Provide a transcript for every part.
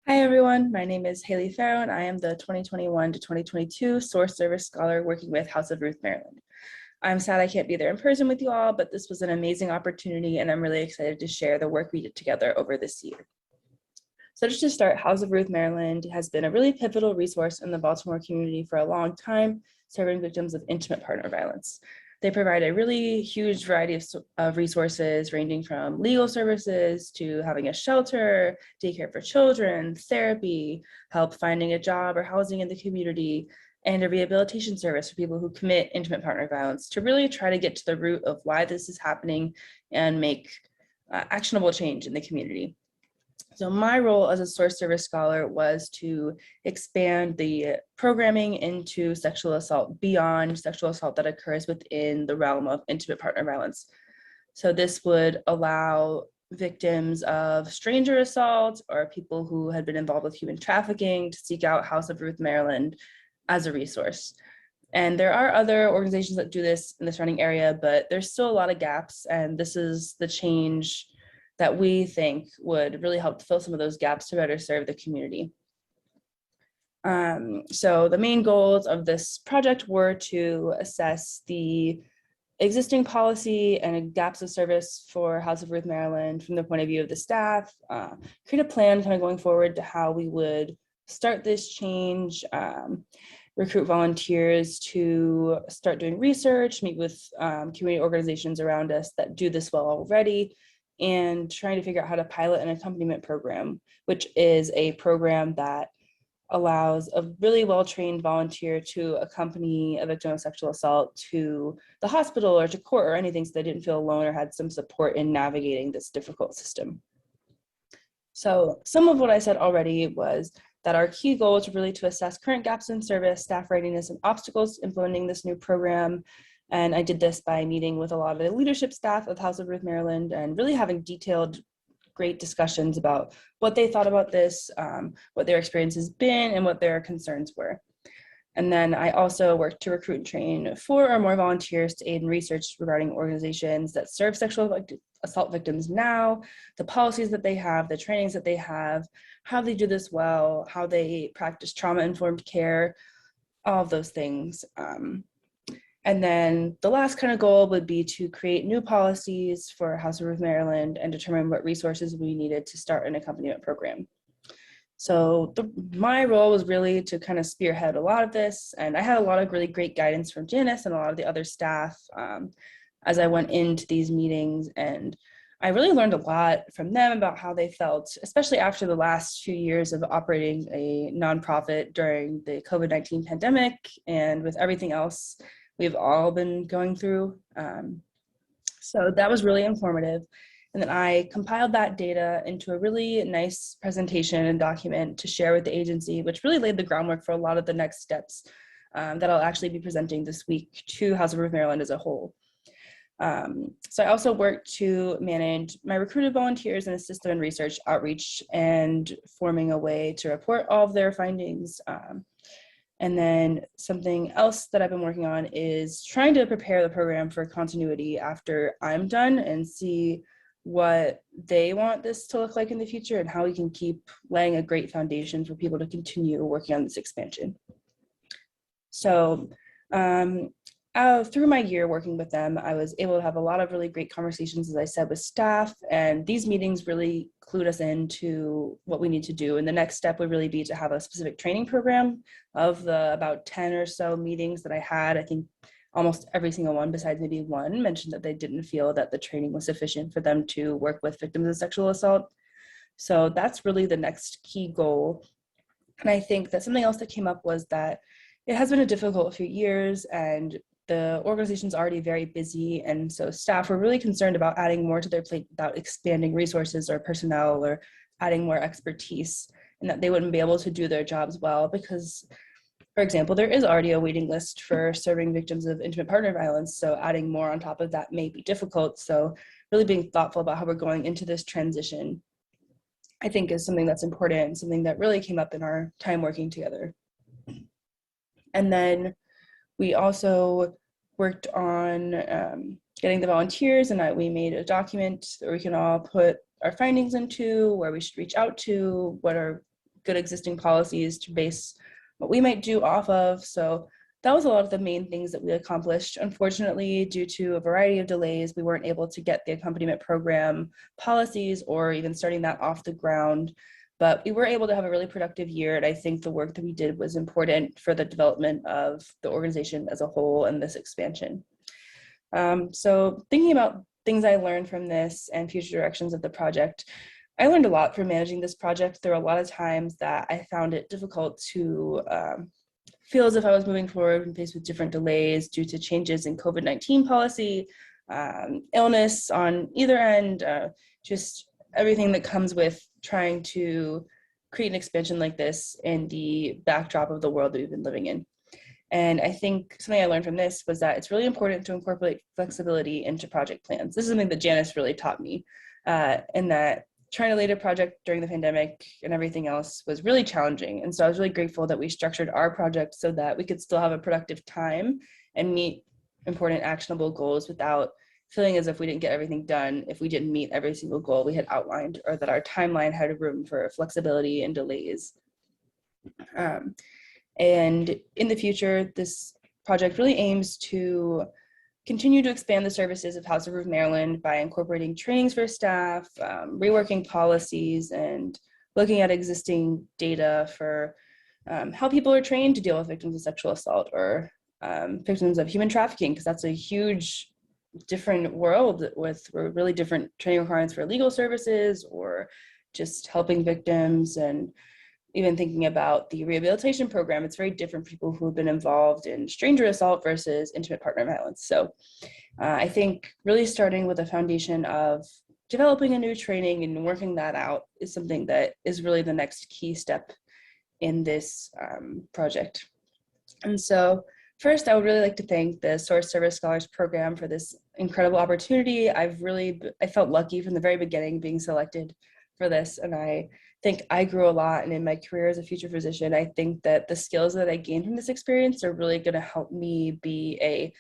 Hi everyone, my name is Haley Farrow and I am the 2021 to 2022 Source Service Scholar working with House of Ruth, Maryland. I'm sad I can't be there in person with you all, but this was an amazing opportunity and I'm really excited to share the work we did together over this year. So just to start, House of Ruth, Maryland has been a really pivotal resource in the Baltimore community for a long time, serving victims of intimate partner violence. They provide a really huge variety of resources, ranging from legal services to having a shelter, daycare for children, therapy, help finding a job or housing in the community, and a rehabilitation service for people who commit intimate partner violence to really try to get to the root of why this is happening and make actionable change in the community. So my role as a source service scholar was to expand the programming into sexual assault beyond sexual assault that occurs within the realm of intimate partner violence. So this would allow victims of stranger assault or people who had been involved with human trafficking to seek out House of Ruth, Maryland as a resource. And there are other organizations that do this in the surrounding area, but there's still a lot of gaps, and this is the change that we think would really help fill some of those gaps to better serve the community. So the main goals of this project were to assess the existing policy and gaps of service for House of Ruth, Maryland from the point of view of the staff, create a plan kind of going forward to how we would start this change, recruit volunteers to start doing research, meet with community organizations around us that do this well already, and trying to figure out how to pilot an accompaniment program, which is a program that allows a really well-trained volunteer to accompany a victim of sexual assault to the hospital or to court or anything so they didn't feel alone or had some support in navigating this difficult system. So some of what I said already was that our key goal is really to assess current gaps in service, staff readiness, and obstacles implementing this new program. And I did this by meeting with a lot of the leadership staff of House of Ruth, Maryland, and really having detailed, great discussions about what they thought about this, what their experience has been, and what their concerns were. And then I also worked to recruit and train 4 or more volunteers to aid in research regarding organizations that serve sexual assault victims now, the policies that they have, the trainings that they have, how they do this well, how they practice trauma-informed care, all of those things. And then the last kind of goal would be to create new policies for House of Ruth, Maryland, and determine what resources we needed to start an accompaniment program. So my role was really to kind of spearhead a lot of this, and I had a lot of really great guidance from Janice and a lot of the other staff as I went into these meetings, and I really learned a lot from them about how they felt, especially after the last few years of operating a nonprofit during the COVID-19 pandemic and with everything else we've all been going through. So that was really informative. And then I compiled that data into a really nice presentation and document to share with the agency, which really laid the groundwork for a lot of the next steps that I'll actually be presenting this week to House of Ruth, Maryland as a whole. So I also worked to manage my recruited volunteers and assist them in research, outreach, and forming a way to report all of their findings. And then something else that I've been working on is trying to prepare the program for continuity after I'm done and see what they want this to look like in the future and how we can keep laying a great foundation for people to continue working on this expansion. So through my year working with them, I was able to have a lot of really great conversations, as I said, with staff, and these meetings really clued us into what we need to do. And the next step would really be to have a specific training program. Of the about 10 or so meetings that I had, I think almost every single one besides maybe one mentioned that they didn't feel that the training was sufficient for them to work with victims of sexual assault. So that's really the next key goal. And I think that something else that came up was that it has been a difficult few years and the organization's already very busy, and so staff were really concerned about adding more to their plate without expanding resources or personnel or adding more expertise, and that they wouldn't be able to do their jobs well because, for example, there is already a waiting list for serving victims of intimate partner violence, so adding more on top of that may be difficult. So really being thoughtful about how we're going into this transition, I think, is something that's important and something that really came up in our time working together. And then we also worked on getting the volunteers, and we made a document that we can all put our findings into, where we should reach out to, what are good existing policies to base what we might do off of. So that was a lot of the main things that we accomplished. Unfortunately, due to a variety of delays, we weren't able to get the accompaniment program policies or even starting that off the ground. But we were able to have a really productive year. And I think the work that we did was important for the development of the organization as a whole and this expansion. So thinking about things I learned from this and future directions of the project, I learned a lot from managing this project. There were a lot of times that I found it difficult to feel as if I was moving forward and faced with different delays due to changes in COVID-19 policy, illness on either end, just everything that comes with trying to create an expansion like this in the backdrop of the world that we've been living in. And I think something I learned from this was that it's really important to incorporate flexibility into project plans. This is something that Janice really taught me, and that trying to lead a project during the pandemic and everything else was really challenging. And so I was really grateful that we structured our project so that we could still have a productive time and meet important actionable goals without feeling as if we didn't get everything done if we didn't meet every single goal we had outlined, or that our timeline had room for flexibility and delays. And in the future, this project really aims to continue to expand the services of House of Ruth Maryland by incorporating trainings for staff, reworking policies, and looking at existing data for how people are trained to deal with victims of sexual assault or victims of human trafficking, because that's a huge different world with really different training requirements for legal services or just helping victims. And even thinking about the rehabilitation program, it's very different for people who have been involved in stranger assault versus intimate partner violence. So I think really starting with a foundation of developing a new training and working that out is something that is really the next key step in this project. And so first, I would really like to thank the Source Service Scholars Program for this incredible opportunity. I felt lucky from the very beginning being selected for this, and I think I grew a lot. And in my career as a future physician, I think that the skills that I gained from this experience are really going to help me be a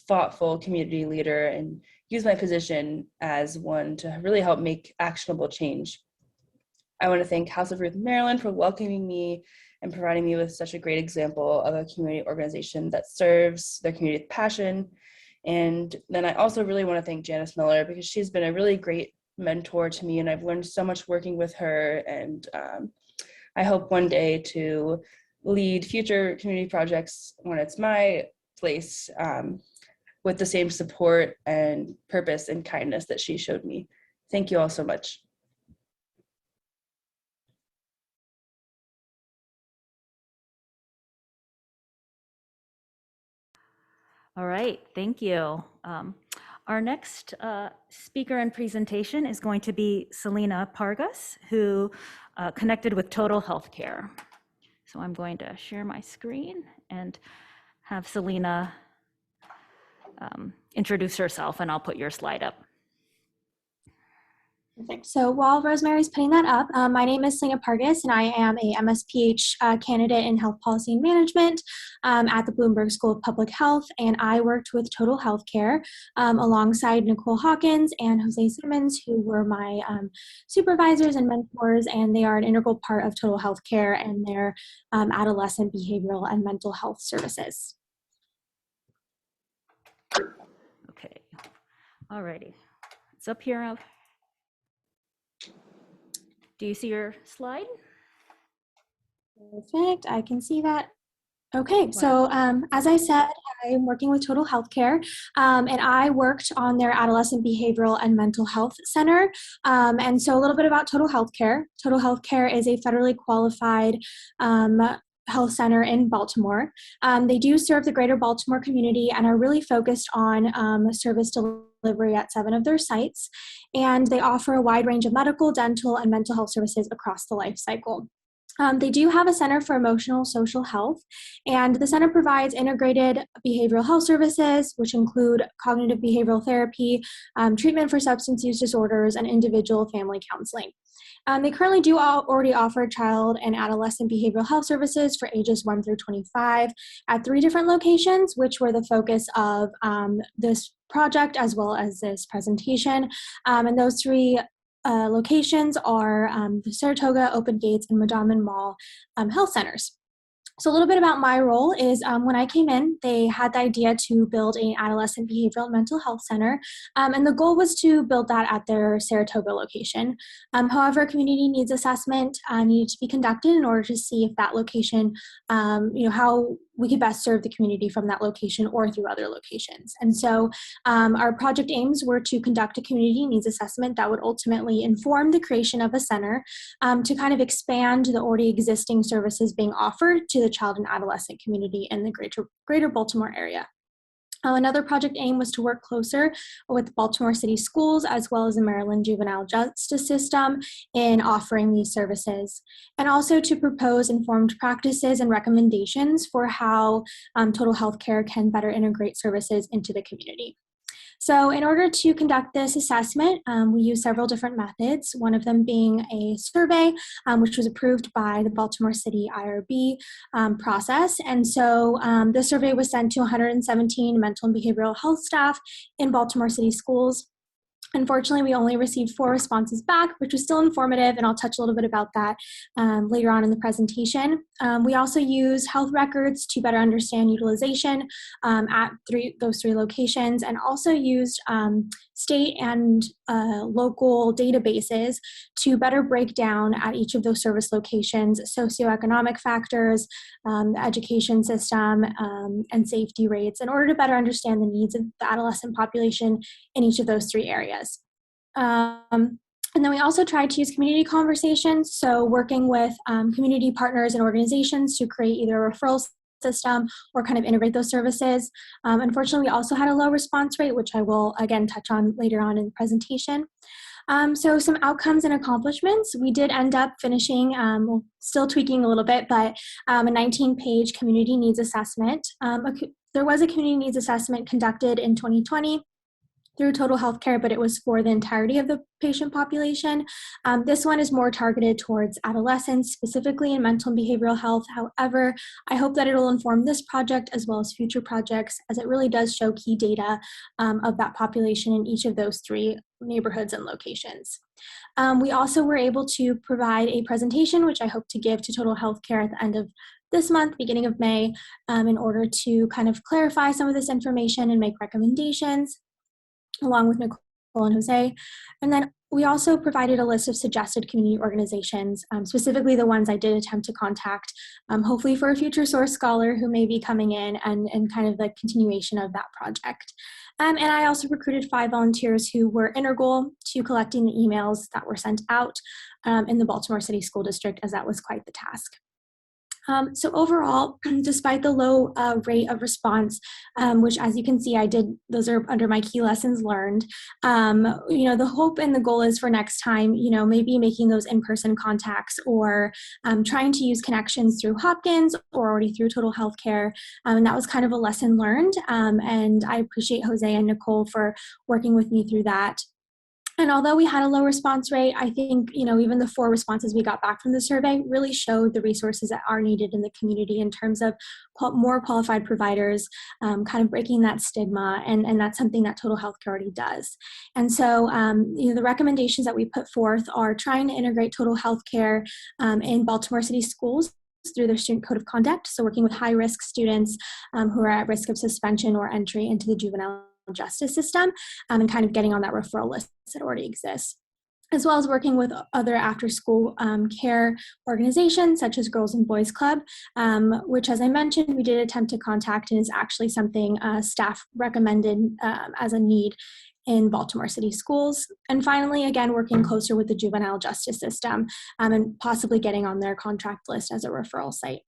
thoughtful community leader and use my position as one to really help make actionable change. I want to thank House of Ruth Maryland for welcoming me and providing me with such a great example of a community organization that serves their community with passion. And then I also really want to thank Janice Miller, because she's been a really great mentor to me, and I've learned so much working with her. And I hope one day to lead future community projects when it's my place, with the same support and purpose and kindness that she showed me. Thank you all so much. All right, thank you. Our next speaker and presentation is going to be Selena Pargus, who connected with Total Healthcare. So I'm going to share my screen and have Selena introduce herself, and I'll put your slide up. Perfect. So while Rosemary's putting that up, my name is Selena Pargus, and I am a MSPH candidate in health policy and management at the Bloomberg School of Public Health, and I worked with Total Healthcare alongside Nicole Hawkins and Jose Simmons, who were my supervisors and mentors, and they are an integral part of Total Healthcare and their adolescent behavioral and mental health services. Okay, all righty. It's up here. Do you see your slide? Perfect, I can see that. Okay, so as I said, I'm working with Total Healthcare, and I worked on their Adolescent Behavioral and Mental Health Center. And so a little bit about Total Healthcare. Total Healthcare is a federally qualified health center in Baltimore. They do serve the greater Baltimore community and are really focused on service delivery at 7 of their sites. And they offer a wide range of medical, dental, and mental health services across the life cycle. They do have a Center for Emotional Social Health, and the center provides integrated behavioral health services, which include cognitive behavioral therapy, treatment for substance use disorders, and individual family counseling. They currently do already offer child and adolescent behavioral health services for ages 1 through 25 at 3 different locations, which were the focus of this project as well as this presentation. And those 3 locations are the Saratoga, Open Gates, and Madonna Mall health centers. So a little bit about my role is when I came in, they had the idea to build an adolescent behavioral and mental health center, and the goal was to build that at their Saratoga location. However, community needs assessment needed to be conducted in order to see if that location, how we could best serve the community from that location or through other locations. And so our project aims were to conduct a community needs assessment that would ultimately inform the creation of a center to kind of expand the already existing services being offered to the child and adolescent community in the greater Baltimore area. Another project aim was to work closer with Baltimore City Schools as well as the Maryland juvenile justice system in offering these services, and also to propose informed practices and recommendations for how total health care can better integrate services into the community. So in order to conduct this assessment, we use several different methods, one of them being a survey, which was approved by the Baltimore City IRB process. And so the survey was sent to 117 mental and behavioral health staff in Baltimore City schools. Unfortunately, we only received 4 responses back, which was still informative, and I'll touch a little bit about that later on in the presentation. We also use health records to better understand utilization at those three locations, and also used state and local databases to better break down at each of those service locations socioeconomic factors, the education system, and safety rates in order to better understand the needs of the adolescent population in each of those 3 areas. And then we also tried to use community conversations, so working with community partners and organizations to create either a referral system or kind of integrate those services. Unfortunately, we also had a low response rate, which I will again touch on later on in the presentation. So some outcomes and accomplishments. We did end up finishing, still tweaking a little bit, but a 19-page community needs assessment. There was a community needs assessment conducted in 2020 through Total Healthcare, but it was for the entirety of the patient population. This one is more targeted towards adolescents, specifically in mental and behavioral health. However, I hope that it will inform this project as well as future projects, as it really does show key data of that population in each of those 3 neighborhoods and locations. We also were able to provide a presentation, which I hope to give to Total Healthcare at the end of this month, beginning of May, in order to kind of clarify some of this information and make recommendations, along with Nicole and Jose. And then we also provided a list of suggested community organizations, specifically the ones I did attempt to contact, hopefully for a future source scholar who may be coming in and kind of the continuation of that project. And I also recruited 5 volunteers who were integral to collecting the emails that were sent out in the Baltimore City School District, as that was quite the task. So overall, despite the low rate of response, which as you can see, those are under my key lessons learned, the hope and the goal is for next time, maybe making those in-person contacts or trying to use connections through Hopkins or already through Total Healthcare. And that was kind of a lesson learned. And I appreciate Jose and Nicole for working with me through that. And although we had a low response rate, I think, even the 4 responses we got back from the survey really showed the resources that are needed in the community in terms of more qualified providers, kind of breaking that stigma. And that's something that Total Healthcare already does. And so, the recommendations that we put forth are trying to integrate Total Healthcare in Baltimore City schools through their student code of conduct. So working with high-risk students who are at risk of suspension or entry into the juvenile justice system, and kind of getting on that referral list that already exists, as well as working with other after-school care organizations such as Girls and Boys Club, which, as I mentioned, we did attempt to contact and is actually something staff recommended as a need in Baltimore City schools. And finally, again, working closer with the juvenile justice system and possibly getting on their contract list as a referral site.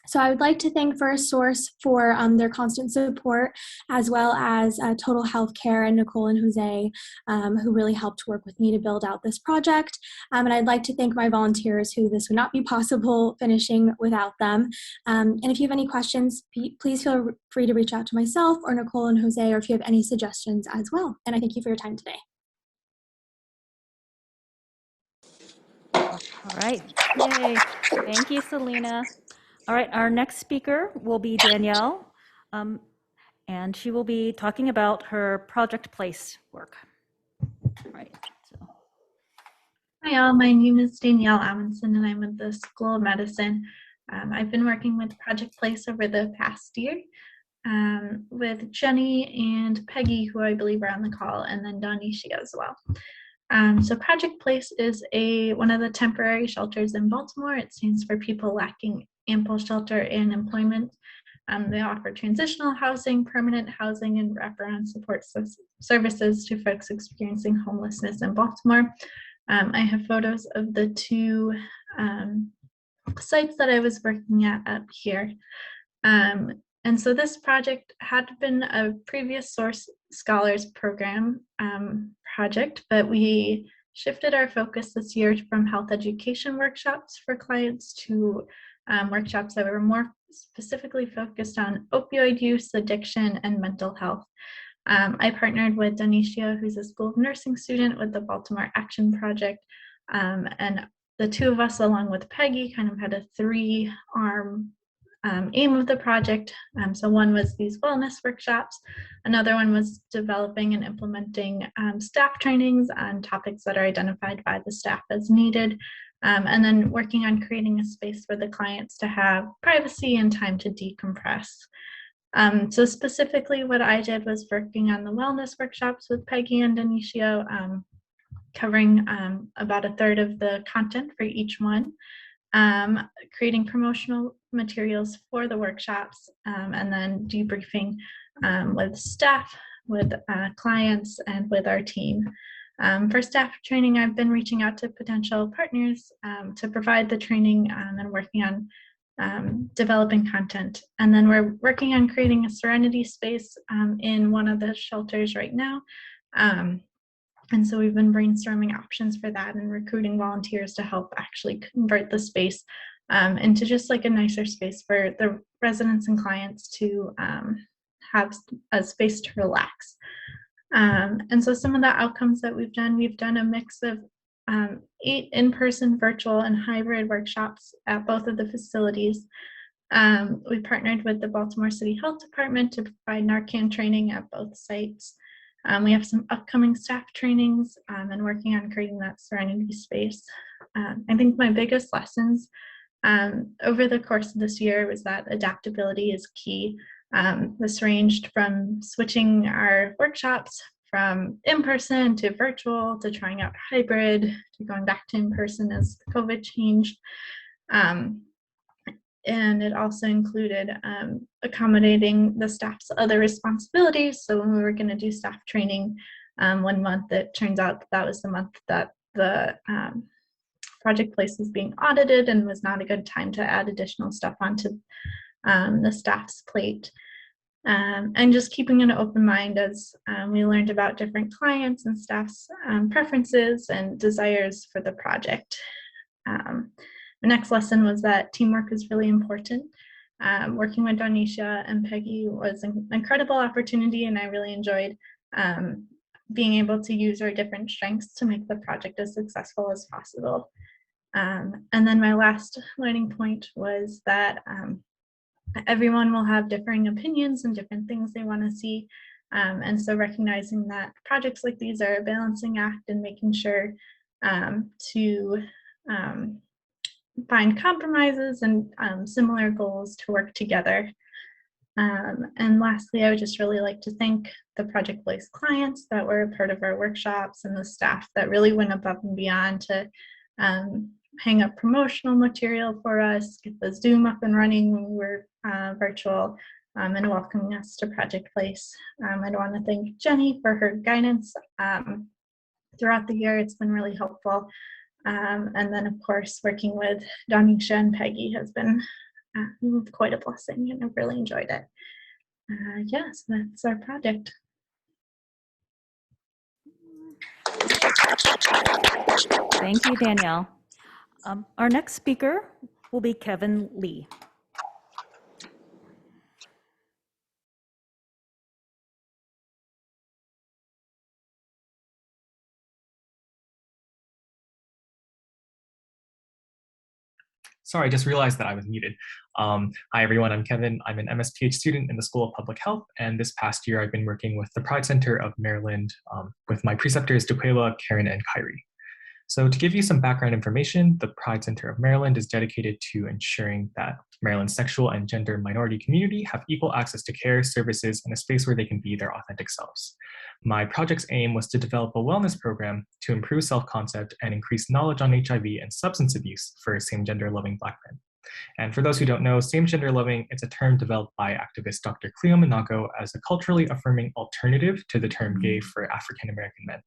So I would like to thank First Source for their constant support, as well as Total Healthcare and Nicole and Jose, who really helped work with me to build out this project. And I'd like to thank my volunteers, who this would not be possible finishing without them. And if you have any questions, please feel free to reach out to myself or Nicole and Jose, or if you have any suggestions as well. And I thank you for your time today. All right. Yay. Thank you, Selena. All right, our next speaker will be Danielle, and she will be talking about her project place work. All right. So. Hi all, my name is Danielle Amundson and I'm with the School of Medicine. I've been working with Project Place over the past year with Jenny and Peggy, who I believe are on the call, and then Donisha as well. So Project Place is one of the temporary shelters in Baltimore. It stands for people lacking ample shelter and employment. They offer transitional housing, permanent housing, and wraparound support services to folks experiencing homelessness in Baltimore. I have photos of the two sites that I was working at up here. And so this project had been a previous Source Scholars Program project, but we shifted our focus this year from health education workshops for clients to workshops that were more specifically focused on opioid use, addiction, and mental health. I partnered with Donisha, who's a School of Nursing student with the Baltimore Action Project, and the two of us, along with Peggy, kind of had a three-arm aim of the project. So one was these wellness workshops, another one was developing and implementing staff trainings on topics that are identified by the staff as needed, and then working on creating a space for the clients to have privacy and time to decompress. So specifically what I did was working on the wellness workshops with Peggy and Donisha, covering about a third of the content for each one, creating promotional materials for the workshops, and then debriefing with staff, with clients, and with our team. For staff training, I've been reaching out to potential partners to provide the training and working on developing content. And then we're working on creating a serenity space in one of the shelters right now. And so we've been brainstorming options for that and recruiting volunteers to help actually convert the space into just like a nicer space for the residents and clients to have a space to relax. And so some of the outcomes that we've done a mix of 8 in-person, virtual, and hybrid workshops at both of the facilities. We partnered with the Baltimore City Health Department to provide Narcan training at both sites. We have some upcoming staff trainings and working on creating that serenity space. I think my biggest lessons over the course of this year was that adaptability is key. This ranged from switching our workshops from in-person to virtual, to trying out hybrid, to going back to in-person as COVID changed. And it also included accommodating the staff's other responsibilities. So when we were going to do staff training one month, it turns out that was the month that the Project Place was being audited and was not a good time to add additional stuff onto the staff's plate. And just keeping an open mind as we learned about different clients and staff's preferences and desires for the project. The next lesson was that teamwork is really important. Working with Donisha and Peggy was an incredible opportunity, and I really enjoyed being able to use our different strengths to make the project as successful as possible. And then my last learning point was that everyone will have differing opinions and different things they want to see. And so recognizing that projects like these are a balancing act and making sure to find compromises and similar goals to work together. And lastly, I would just really like to thank the Project Place clients that were a part of our workshops and the staff that really went above and beyond to hang up promotional material for us, get the Zoom up and running when we were virtual, and welcoming us to Project Place. I'd want to thank Jenny for her guidance throughout the year. It's been really helpful. And then, of course, working with Donisha and Peggy has been quite a blessing, and I've really enjoyed it. Yes, that's our project. Thank you, Danielle. Our next speaker will be Kevin Lee. Sorry, I just realized that I was muted. Hi, everyone. I'm Kevin. I'm an MSPH student in the School of Public Health. And this past year, I've been working with the Pride Center of Maryland with my preceptors, DeQuela, Karen, and Kyrie. So to give you some background information, the Pride Center of Maryland is dedicated to ensuring that Maryland's sexual and gender minority community have equal access to care, services, and a space where they can be their authentic selves. My project's aim was to develop a wellness program to improve self-concept and increase knowledge on HIV and substance abuse for same-gender loving Black men. And for those who don't know, same-gender loving is a term developed by activist Dr. Cleo Minago as a culturally affirming alternative to the term gay for African-American men.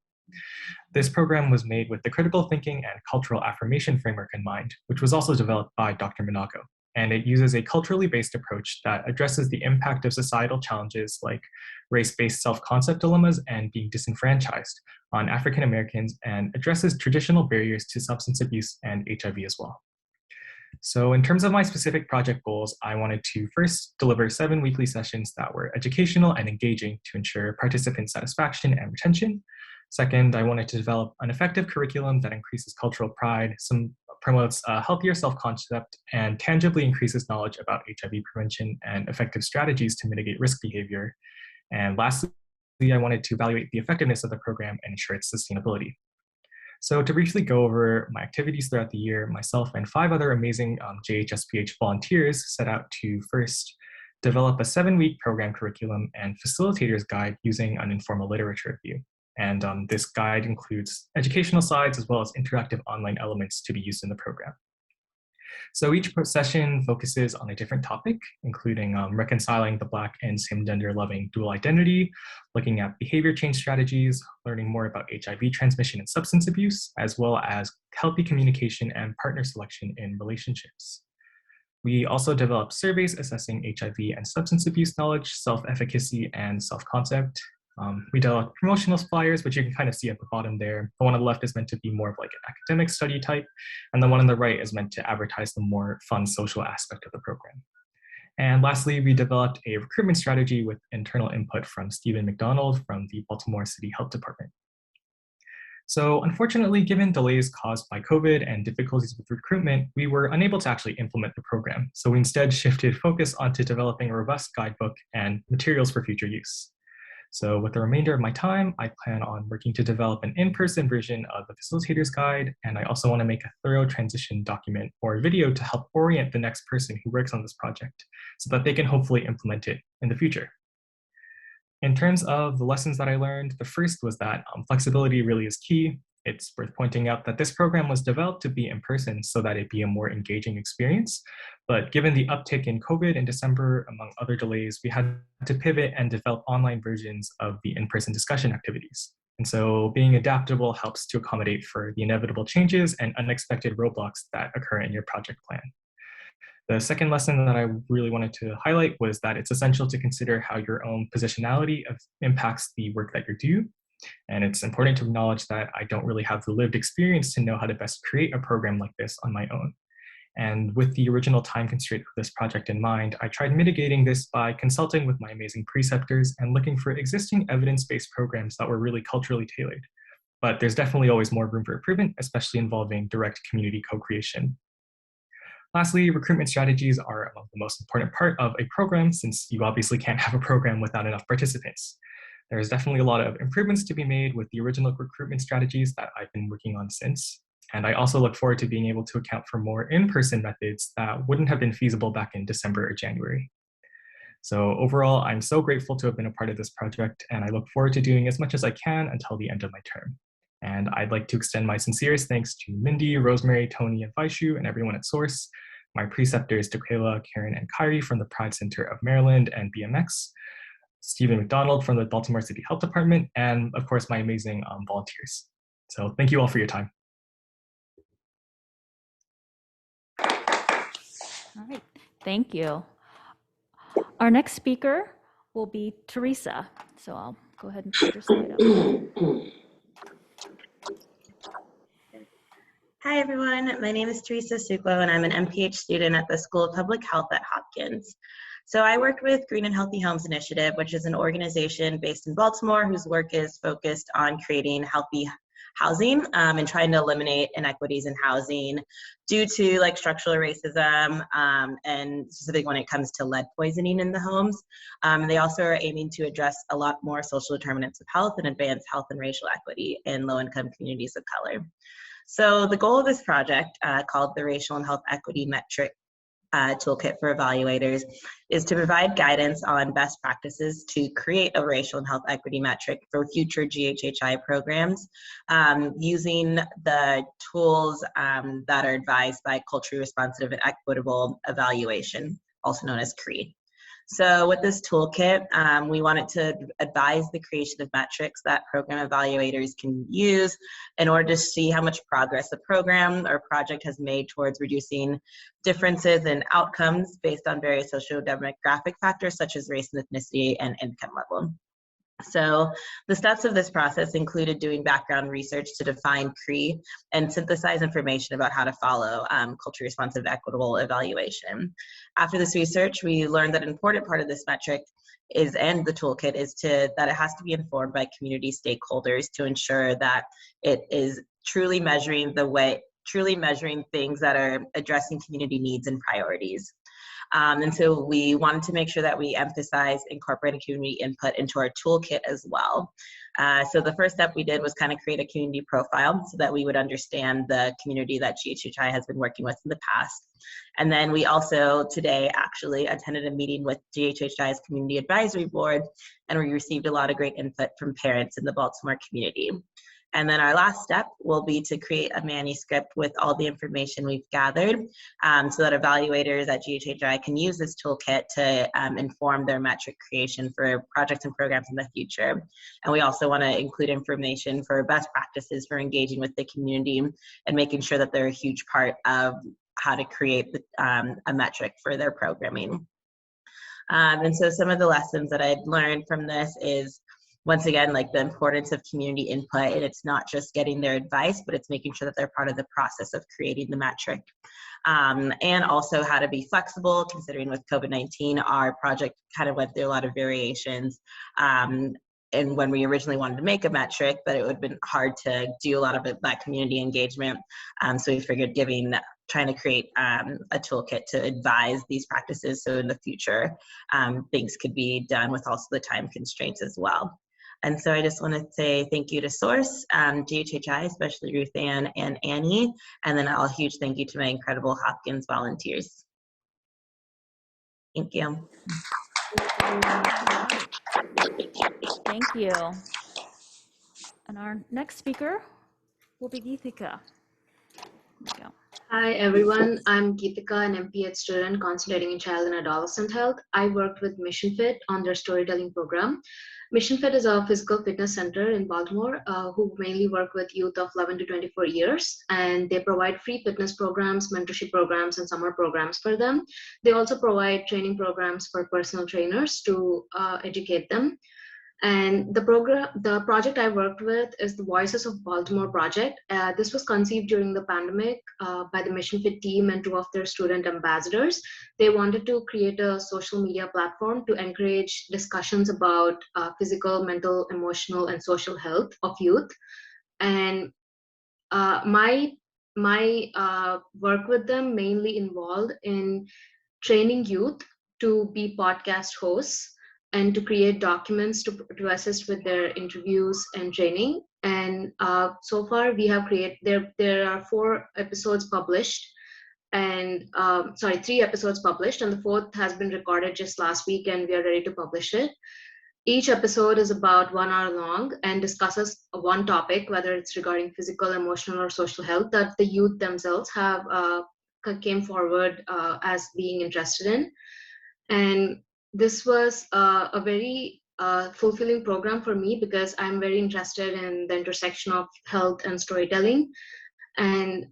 This program was made with the critical thinking and cultural affirmation framework in mind, which was also developed by Dr. Minago. And it uses a culturally based approach that addresses the impact of societal challenges like race-based self-concept dilemmas and being disenfranchised on African Americans, and addresses traditional barriers to substance abuse and HIV as well. So in terms of my specific project goals, I wanted to first deliver 7 weekly sessions that were educational and engaging to ensure participant satisfaction and retention. Second, I wanted to develop an effective curriculum that increases cultural pride, promotes a healthier self-concept, and tangibly increases knowledge about HIV prevention and effective strategies to mitigate risk behavior. And lastly, I wanted to evaluate the effectiveness of the program and ensure its sustainability. So to briefly go over my activities throughout the year, myself and 5 other amazing JHSPH volunteers set out to first develop a 7-week program curriculum and facilitator's guide using an informal literature review. And this guide includes educational slides as well as interactive online elements to be used in the program. So each session focuses on a different topic, including reconciling the Black and same-gender loving dual identity, looking at behavior change strategies, learning more about HIV transmission and substance abuse, as well as healthy communication and partner selection in relationships. We also developed surveys assessing HIV and substance abuse knowledge, self-efficacy, and self-concept. We developed promotional flyers, which you can kind of see at the bottom there. The one on the left is meant to be more of like an academic study type, and the one on the right is meant to advertise the more fun social aspect of the program. And lastly, we developed a recruitment strategy with internal input from Stephen McDonald from the Baltimore City Health Department. So unfortunately, given delays caused by COVID and difficulties with recruitment, we were unable to actually implement the program. So we instead shifted focus onto developing a robust guidebook and materials for future use. So with the remainder of my time, I plan on working to develop an in-person version of the facilitator's guide, and I also want to make a thorough transition document or video to help orient the next person who works on this project so that they can hopefully implement it in the future. In terms of the lessons that I learned, the first was that flexibility really is key. It's worth pointing out that this program was developed to be in person so that it be a more engaging experience. But given the uptick in COVID in December, among other delays, we had to pivot and develop online versions of the in-person discussion activities. And so being adaptable helps to accommodate for the inevitable changes and unexpected roadblocks that occur in your project plan. The second lesson that I really wanted to highlight was that it's essential to consider how your own positionality impacts the work that you're due. And it's important to acknowledge that I don't really have the lived experience to know how to best create a program like this on my own. And with the original time constraint for this project in mind, I tried mitigating this by consulting with my amazing preceptors and looking for existing evidence-based programs that were really culturally tailored. But there's definitely always more room for improvement, especially involving direct community co-creation. Lastly, recruitment strategies are among the most important part of a program, since you obviously can't have a program without enough participants. There's definitely a lot of improvements to be made with the original recruitment strategies that I've been working on since. And I also look forward to being able to account for more in-person methods that wouldn't have been feasible back in December or January. So overall, I'm so grateful to have been a part of this project, and I look forward to doing as much as I can until the end of my term. And I'd like to extend my sincerest thanks to Mindy, Rosemary, Tony, and Vaishu, and everyone at Source, my preceptors, Dakayla, Karen, and Kyrie from the Pride Center of Maryland and BMX, Stephen McDonald from the Baltimore City Health Department, and of course, my amazing volunteers. So thank you all for your time. All right, thank you. Our next speaker will be Theresa. So I'll go ahead and put your slide up. Hi, everyone. My name is Theresa Sulo, and I'm an MPH student at the School of Public Health at Hopkins. So I worked with Green and Healthy Homes Initiative, which is an organization based in Baltimore whose work is focused on creating healthy housing and trying to eliminate inequities in housing due to like structural racism and specifically when it comes to lead poisoning in the homes. They also are aiming to address a lot more social determinants of health and advance health and racial equity in low-income communities of color. So the goal of this project, called the Racial and Health Equity Metric Toolkit for Evaluators, is to provide guidance on best practices to create a racial and health equity metric for future GHHI programs, using the tools that are advised by Culturally Responsive and Equitable Evaluation, also known as CRE. So with this toolkit, we wanted to advise the creation of metrics that program evaluators can use in order to see how much progress the program or project has made towards reducing differences in outcomes based on various socio-demographic factors such as race and ethnicity and income level. So the steps of this process included doing background research to define CRE and synthesize information about how to follow culturally responsive equitable evaluation. After this research, we learned that an important part of this metric is, and the toolkit is that it has to be informed by community stakeholders to ensure that it is truly measuring things that are addressing community needs and priorities. And so we wanted to make sure that we emphasize incorporating community input into our toolkit as well. So the first step we did was kind of create a community profile so that we would understand the community that GHHI has been working with in the past. And then we also today actually attended a meeting with GHHI's Community Advisory Board, and we received a lot of great input from parents in the Baltimore community. And then our last step will be to create a manuscript with all the information we've gathered, so that evaluators at GHHI can use this toolkit to inform their metric creation for projects and programs in the future. And we also want to include information for best practices for engaging with the community and making sure that they're a huge part of how to create a metric for their programming. And so some of the lessons that I've learned from this is, once again, like the importance of community input, and it's not just getting their advice, but it's making sure that they're part of the process of creating the metric. And also how to be flexible, considering with COVID-19, our project kind of went through a lot of variations. And when we originally wanted to make a metric, but it would have been hard to do a lot of that community engagement. So we figured trying to create a toolkit to advise these practices so in the future things could be done with also the time constraints as well. And so I just want to say thank you to Source, GHHI, especially Ruth Ann and Annie, and then a huge thank you to my incredible Hopkins volunteers. Thank you. Thank you. And our next speaker will be Geethika. There we go. Hi everyone, I'm Geethika, an MPH student concentrating in child and adolescent health. I worked with Mission Fit on their storytelling program. Mission Fit is a physical fitness center in Baltimore who mainly work with youth of 11 to 24 years, and they provide free fitness programs, mentorship programs, and summer programs for them. They also provide training programs for personal trainers to educate them. And the project I worked with is the Voices of Baltimore project. This was conceived during the pandemic by the Mission Fit team and 2 of their student ambassadors. They wanted to create a social media platform to encourage discussions about physical, mental, emotional, and social health of youth. And my work with them mainly involved in training youth to be podcast hosts and to create documents to assist with their interviews and training. And so far we have created, there are 4 episodes published, and 3 episodes published, and the 4th has been recorded just last week, and we are ready to publish it. Each episode is about 1 hour long and discusses one topic, whether it's regarding physical, emotional, or social health that the youth themselves have came forward as being interested in. And this was a very fulfilling program for me because I'm very interested in the intersection of health and storytelling. And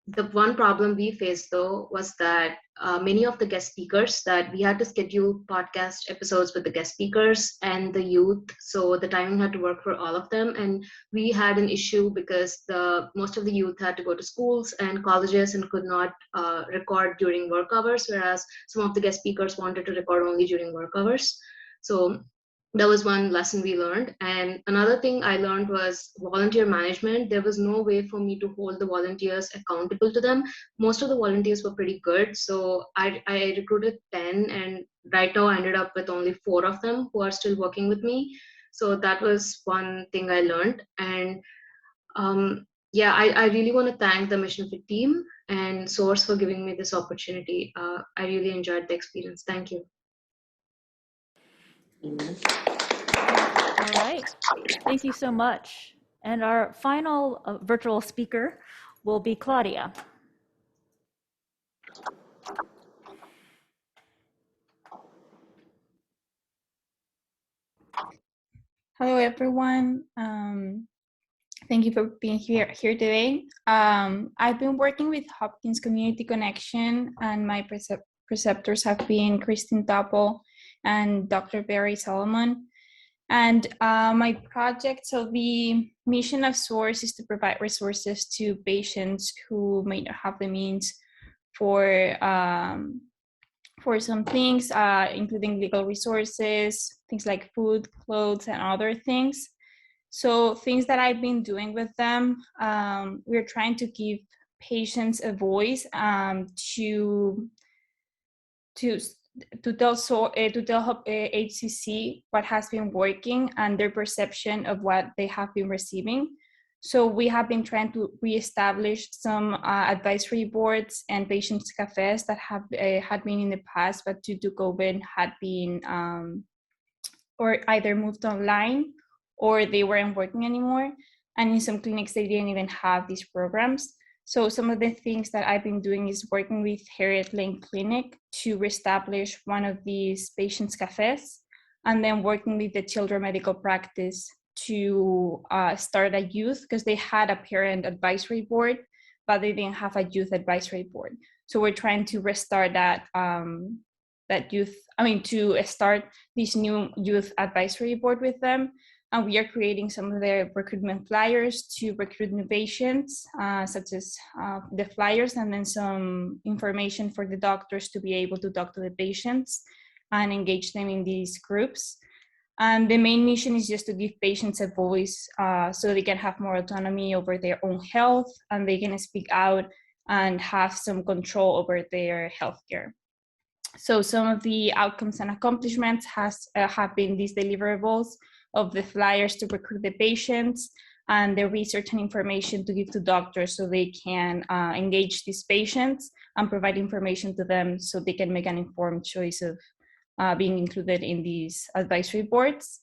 the one problem we faced though was that many of the guest speakers, that we had to schedule podcast episodes with the guest speakers and the youth, so the timing had to work for all of them. And we had an issue because most of the youth had to go to schools and colleges and could not record during work hours, whereas some of the guest speakers wanted to record only during work hours. So that was one lesson we learned. And another thing I learned was volunteer management. There was no way for me to hold the volunteers accountable to them. Most of the volunteers were pretty good. So I recruited 10, and right now I ended up with only 4 of them who are still working with me. So that was one thing I learned. And yeah, I really want to thank the Mission Fit team and Source for giving me this opportunity. I really enjoyed the experience. Thank you. All right, thank you so much. And our final virtual speaker will be Claudia. Hello, everyone. Thank you for being here today. I've been working with Hopkins Community Connection, and my preceptors have been Christine Topol and Dr. Barry Solomon. And my project, so the mission of SOURCE is to provide resources to patients who may not have the means for some things, including legal resources, things like food, clothes, and other things. So things that I've been doing with them, we're trying to give patients a voice to tell HCC what has been working and their perception of what they have been receiving. So we have been trying to reestablish some advisory boards and patients cafes that have had been in the past, but due to COVID had been or either moved online or they weren't working anymore. And in some clinics, they didn't even have these programs. So some of the things that I've been doing is working with Harriet Lane Clinic to reestablish one of these patients cafes, and then working with the children medical practice to start a youth, because they had a parent advisory board, but they didn't have a youth advisory board. So we're trying to restart that to start this new youth advisory board with them. And we are creating some of the recruitment flyers to recruit new patients, such as the flyers, and then some information for the doctors to be able to talk to the patients and engage them in these groups. And the main mission is just to give patients a voice so they can have more autonomy over their own health, and they can speak out and have some control over their healthcare. So some of the outcomes and accomplishments have been these deliverables of the flyers to recruit the patients, and the research and information to give to doctors so they can engage these patients and provide information to them so they can make an informed choice of being included in these advisory boards.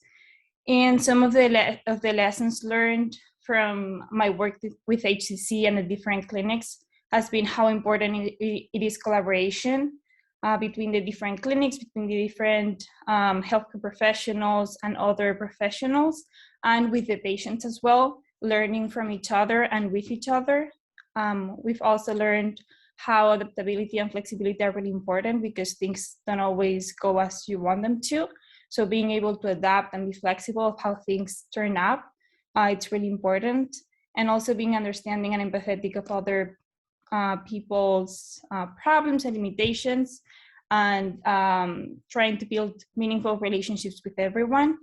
And some of the lessons learned from my work with HCC and the different clinics has been how important it is collaboration between the different clinics, between the different healthcare professionals and other professionals, and with the patients as well, learning from each other and with each other. We've also learned how adaptability and flexibility are really important, because things don't always go as you want them to. So being able to adapt and be flexible of how things turn out, it's really important. And also being understanding and empathetic of other people's problems and limitations, and trying to build meaningful relationships with everyone.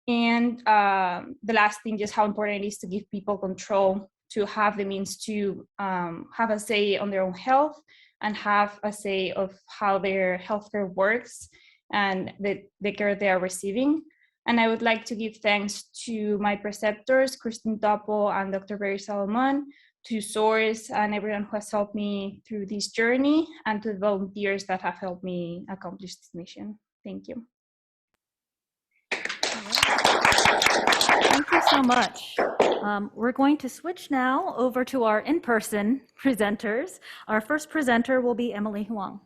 And the last thing, just how important it is to give people control, to have the means to have a say on their own health and have a say of how their healthcare works and the care they are receiving. And I would like to give thanks to my preceptors, Christine Topol and Dr. Barry Solomon, to SOURCE and everyone who has helped me through this journey, and to the volunteers that have helped me accomplish this mission. Thank you. Thank you so much. We're going to switch now over to our in-person presenters. Our first presenter will be Emily Huang.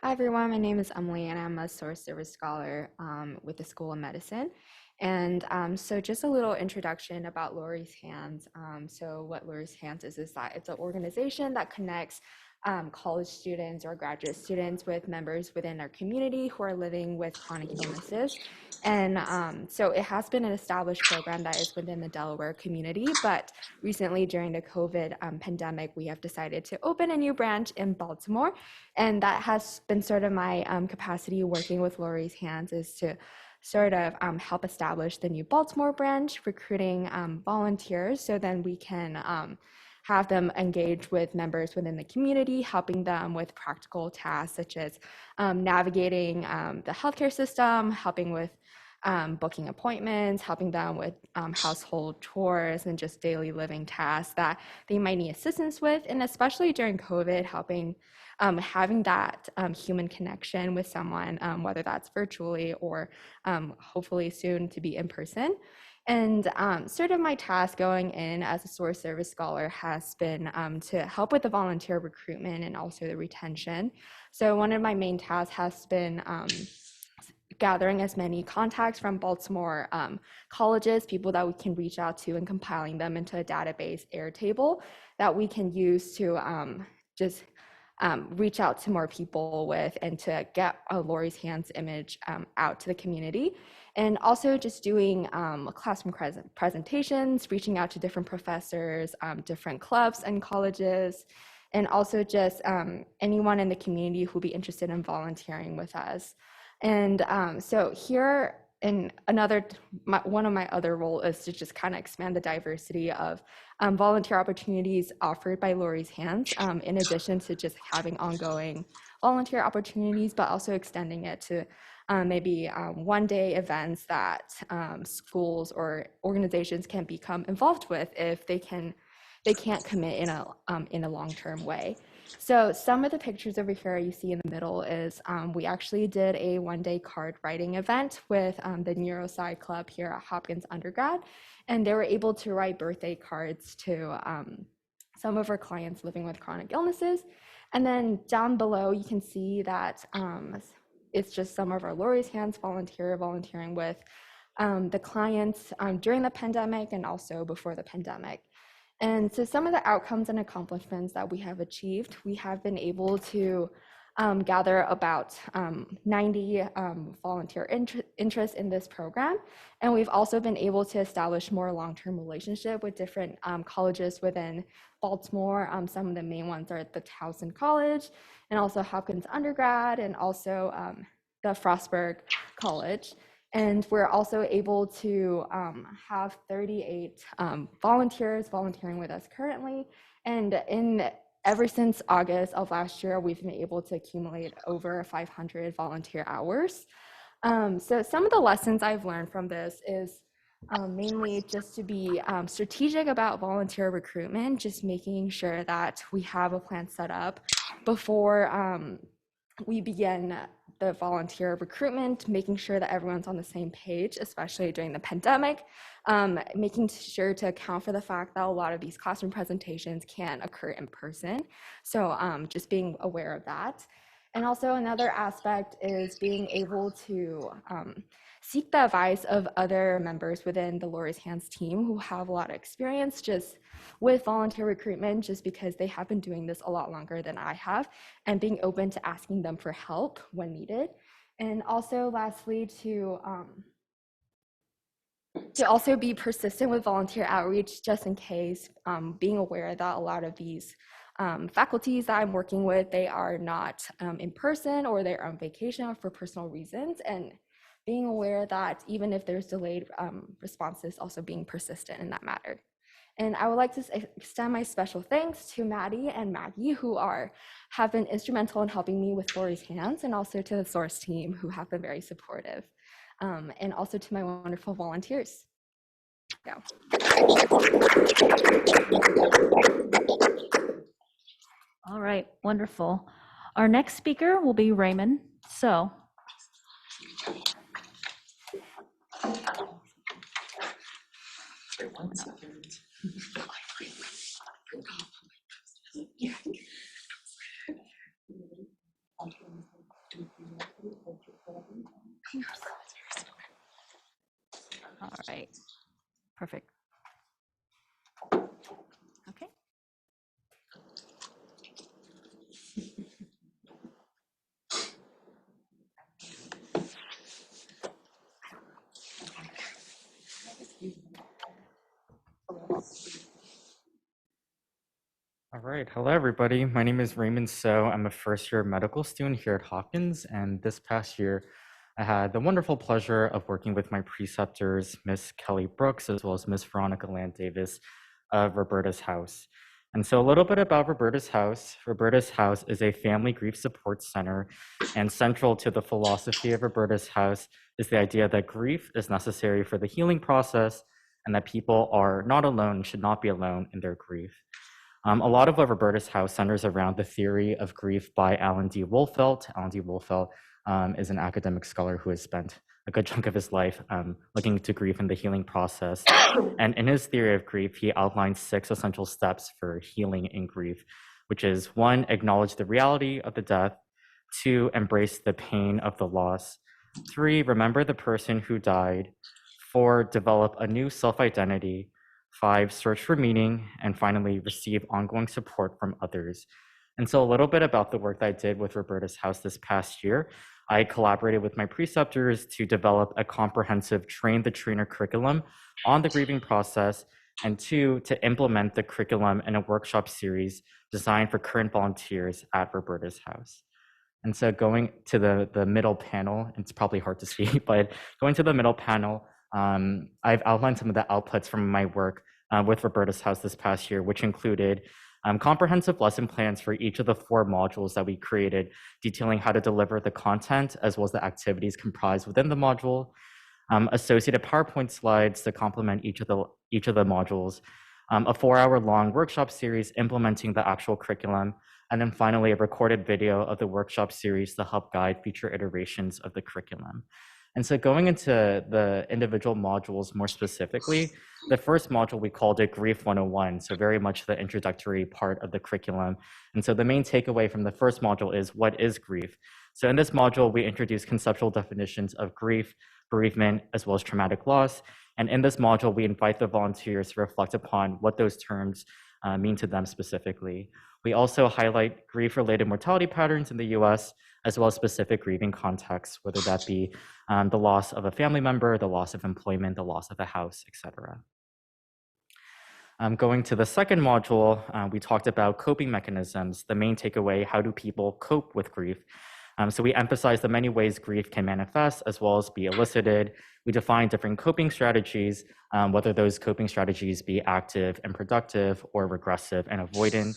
Hi everyone, my name is Emily and I'm a SOURCE Service Scholar with the School of Medicine. And so just a little introduction about Lori's Hands. So what Lori's Hands is that it's an organization that connects college students or graduate students with members within our community who are living with chronic illnesses. And so it has been an established program that is within the Delaware community, but recently during the COVID pandemic, we have decided to open a new branch in Baltimore. And that has been sort of my capacity working with Lori's Hands, is to sort of help establish the new Baltimore branch, recruiting volunteers so then we can have them engage with members within the community, helping them with practical tasks such as navigating the healthcare system, helping with booking appointments, helping them with household chores and just daily living tasks that they might need assistance with. And especially during COVID, helping having that human connection with someone, whether that's virtually or hopefully soon to be in person. And sort of my task going in as a source service scholar has been to help with the volunteer recruitment and also the retention. So one of my main tasks has been gathering as many contacts from Baltimore colleges, people that we can reach out to, and compiling them into a database Airtable that we can use to just reach out to more people with and to get Lori's Hands image out to the community. And also just doing classroom presentations, reaching out to different professors, different clubs and colleges, and also just anyone in the community who'd be interested in volunteering with us. And so here in one of my other roles is to just kind of expand the diversity of volunteer opportunities offered by Lori's Hands, in addition to just having ongoing volunteer opportunities, but also extending it to maybe one-day events that schools or organizations can become involved with if they can't commit in a long-term way. So some of the pictures over here you see in the middle is we actually did a one-day card writing event with the Neurosci Club here at Hopkins undergrad, and they were able to write birthday cards to some of our clients living with chronic illnesses. And then down below you can see that it's just some of our Lori's Hands volunteering with the clients during the pandemic and also before the pandemic. And so some of the outcomes and accomplishments that we have achieved, we have been able to gather about 90 volunteer interest in this program. And we've also been able to establish more long-term relationship with different colleges within Baltimore. Some of the main ones are at the Towson College and also Hopkins undergrad and also the Frostburg College. And we're also able to have 38 volunteers volunteering with us currently. And ever since August of last year, we've been able to accumulate over 500 volunteer hours. So some of the lessons I've learned from this is mainly just to be strategic about volunteer recruitment, just making sure that we have a plan set up before we begin the volunteer recruitment, making sure that everyone's on the same page, especially during the pandemic, making sure to account for the fact that a lot of these classroom presentations can occur in person. So just being aware of that. And also another aspect is being able to seek the advice of other members within the Lori's Hands team who have a lot of experience just with volunteer recruitment, just because they have been doing this a lot longer than I have, and being open to asking them for help when needed. And also lastly, to also be persistent with volunteer outreach, just in case, being aware that a lot of these faculties that I'm working with, they are not in person or they're on vacation for personal reasons, and being aware that even if there's delayed responses, also being persistent in that matter. And I would like to extend my special thanks to Maddie and Maggie, who have been instrumental in helping me with Lori's Hands, and also to the Source team, who have been very supportive, and also to my wonderful volunteers. Yeah. All right, wonderful. Our next speaker will be Raymond. So. All right, perfect. Okay. right, hello everybody. My name is Raymond So. I'm a first-year medical student here at Hopkins, and this past year, I had the wonderful pleasure of working with my preceptors, Miss Kelly Brooks, as well as Miss Veronica Land Davis of Roberta's House. And so a little bit about Roberta's House. Roberta's House is a family grief support center, and central to the philosophy of Roberta's House is the idea that grief is necessary for the healing process and that people are not alone, should not be alone in their grief. A lot of what Roberta's House centers around the theory of grief by Alan D. Wolfelt. Alan D. Wolfelt is an academic scholar who has spent a good chunk of his life looking into grief and the healing process. And in his theory of grief, he outlines 6 essential steps for healing in grief, which is 1, acknowledge the reality of the death; 2, embrace the pain of the loss; 3, remember the person who died; 4, develop a new self-identity; 5, search for meaning; and finally, receive ongoing support from others. And so a little bit about the work that I did with Roberta's House this past year. I collaborated with my preceptors to develop a comprehensive train the trainer curriculum on the grieving process, and 2, to implement the curriculum in a workshop series designed for current volunteers at Roberta's House. And so going to the middle panel, it's probably hard to see, but going to the middle panel, I've outlined some of the outputs from my work with Roberta's House this past year, which included comprehensive lesson plans for each of the 4 modules that we created, detailing how to deliver the content as well as the activities comprised within the module, associated PowerPoint slides to complement each of the modules, a 4-hour-long workshop series implementing the actual curriculum, and then finally a recorded video of the workshop series to help guide future iterations of the curriculum. And so going into the individual modules more specifically, the first module, we called it Grief 101, so very much the introductory part of the curriculum. And so the main takeaway from the first module is, what is grief? So in this module, we introduce conceptual definitions of grief, bereavement, as well as traumatic loss. And in this module, we invite the volunteers to reflect upon what those terms mean to them specifically. We also highlight grief-related mortality patterns in the US, as well as specific grieving contexts, whether that be the loss of a family member, the loss of employment, the loss of a house, etc. Going to the second module, we talked about coping mechanisms. The main takeaway, how do people cope with grief? So we emphasize the many ways grief can manifest as well as be elicited. We define different coping strategies, whether those coping strategies be active and productive or regressive and avoidant.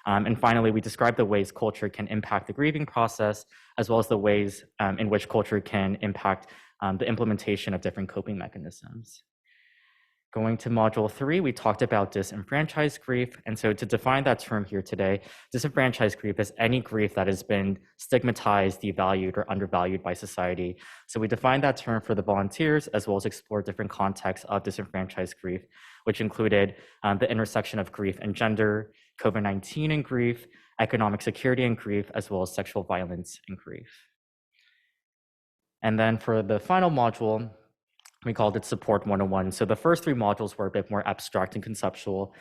And finally, we describe the ways culture can impact the grieving process, as well as the ways in which culture can impact the implementation of different coping mechanisms. Going to module 3, we talked about disenfranchised grief. And so to define that term here today, disenfranchised grief is any grief that has been stigmatized, devalued, or undervalued by society. So we define that term for the volunteers, as well as explore different contexts of disenfranchised grief, which included the intersection of grief and gender, COVID-19 and grief, economic security and grief, as well as sexual violence and grief. And then for the final module, we called it Support 101. So the first 3 modules were a bit more abstract and conceptual.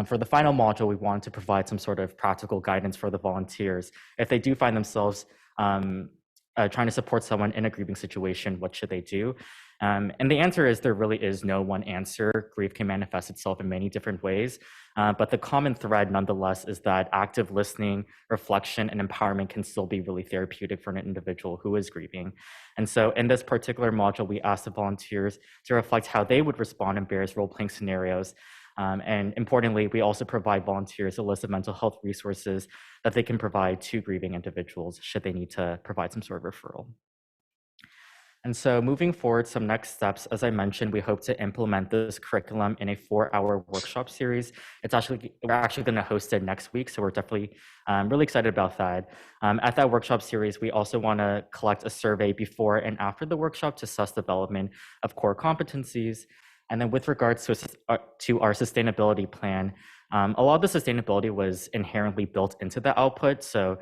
For the final module, we wanted to provide some sort of practical guidance for the volunteers. If they do find themselves trying to support someone in a grieving situation, what should they do? And the answer is there really is no one answer. Grief can manifest itself in many different ways, but the common thread nonetheless is that active listening, reflection, and empowerment can still be really therapeutic for an individual who is grieving. And so in this particular module, we asked the volunteers to reflect how they would respond in various role-playing scenarios. And importantly, we also provide volunteers a list of mental health resources that they can provide to grieving individuals should they need to provide some sort of referral. And so moving forward, some next steps, as I mentioned, we hope to implement this curriculum in a 4-hour workshop series. We're actually going to host it next week, so we're definitely really excited about that. At that workshop series, we also want to collect a survey before and after the workshop to assess development of core competencies. And then with regards to our sustainability plan, a lot of the sustainability was inherently built into the output. So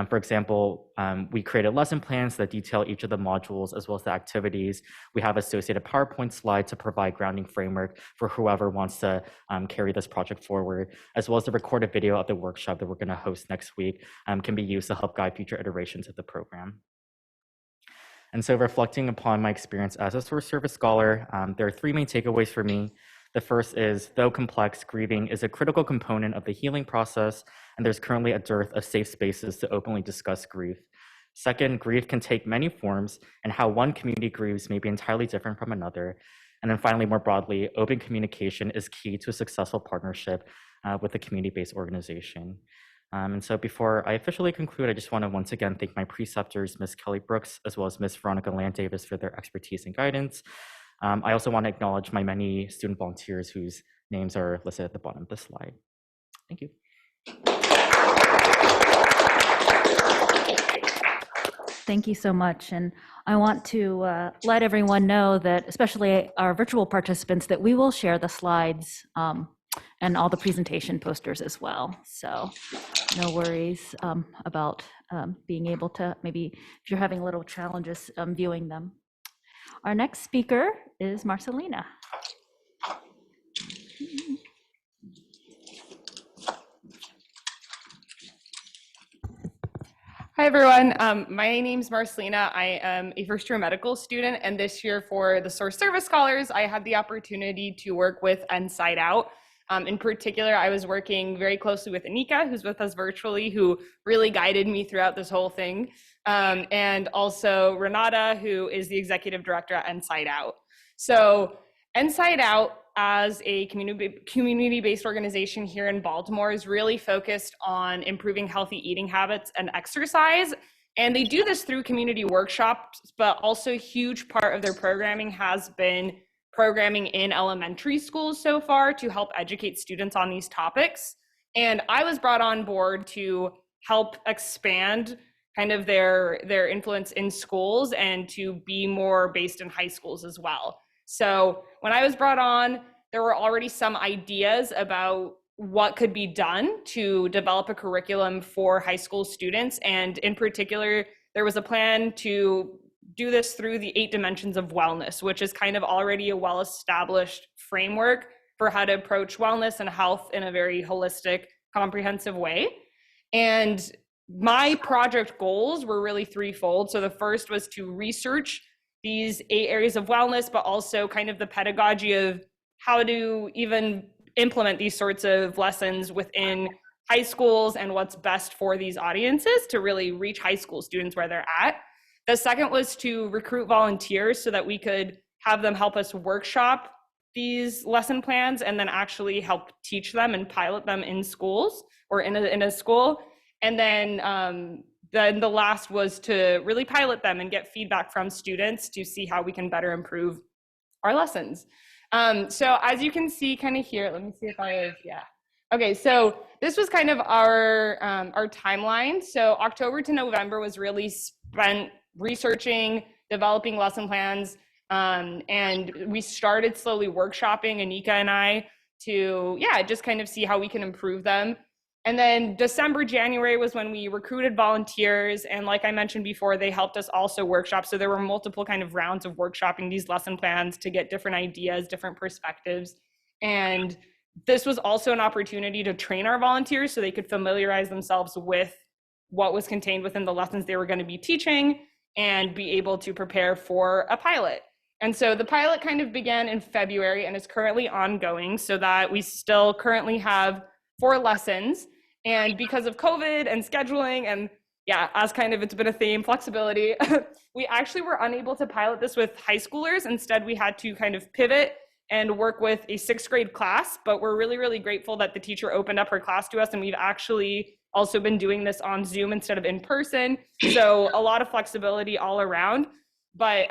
for example, we created lesson plans that detail each of the modules as well as the activities. We have associated PowerPoint slides to provide grounding framework for whoever wants to carry this project forward, as well as the recorded video of the workshop that we're going to host next week can be used to help guide future iterations of the program. And so reflecting upon my experience as a source service scholar, there are 3 main takeaways for me. The first is, though complex, grieving is a critical component of the healing process, and there's currently a dearth of safe spaces to openly discuss grief. Second, grief can take many forms, and how one community grieves may be entirely different from another. And then finally, more broadly, open communication is key to a successful partnership with a community-based organization. And so before I officially conclude, I just want to once again thank my preceptors, Ms. Kelly Brooks, as well as Ms. Veronica Land-Davis for their expertise and guidance. I also want to acknowledge my many student volunteers whose names are listed at the bottom of the slide. Thank you. Thank you so much. And I want to let everyone know that, especially our virtual participants, that we will share the slides and all the presentation posters as well. So no worries about being able to, maybe if you're having little challenges viewing them. Our next speaker is Marelina. Hi, everyone. My name's Marelina. I am a first-year medical student, and this year for the Source Service Scholars, I had the opportunity to work with Inside Out. In particular, I was working very closely with Anika, who's with us virtually, who really guided me throughout this whole thing, and also Renata, who is the executive director at Inside Out. So Inside Out, as a community-based organization here in Baltimore, is really focused on improving healthy eating habits and exercise. And they do this through community workshops, but also a huge part of their programming has been programming in elementary schools so far to help educate students on these topics. And I was brought on board to help expand kind of their influence in schools and to be more based in high schools as well. So when I was brought on, there were already some ideas about what could be done to develop a curriculum for high school students. And in particular, there was a plan to do this through the 8 dimensions of wellness, which is kind of already a well-established framework for how to approach wellness and health in a very holistic, comprehensive way. And my project goals were really threefold. So the first was to research these 8 areas of wellness, but also kind of the pedagogy of how to even implement these sorts of lessons within high schools and what's best for these audiences to really reach high school students where they're at. The second was to recruit volunteers so that we could have them help us workshop these lesson plans and then actually help teach them and pilot them in schools or in a school. And then the last was to really pilot them and get feedback from students to see how we can better improve our lessons. So as you can see kind of here, let me see if I have, yeah. Okay, so this was kind of our timeline. So October to November was really spent researching, developing lesson plans, and we started slowly workshopping, Anika and I, to, yeah, just kind of see how we can improve them. And then December, January was when we recruited volunteers. And like I mentioned before, they helped us also workshop. So there were multiple kind of rounds of workshopping these lesson plans to get different ideas, different perspectives. And this was also an opportunity to train our volunteers so they could familiarize themselves with what was contained within the lessons they were going to be teaching and be able to prepare for a pilot. And so the pilot kind of began in February and is currently ongoing, so that we still currently have 4 lessons. And because of COVID and scheduling and, yeah, as kind of it's been a theme, flexibility, we actually were unable to pilot this with high schoolers. Instead, we had to kind of pivot and work with a 6th grade class, but we're really, really grateful that the teacher opened up her class to us, and we've actually also been doing this on Zoom instead of in person. So a lot of flexibility all around, but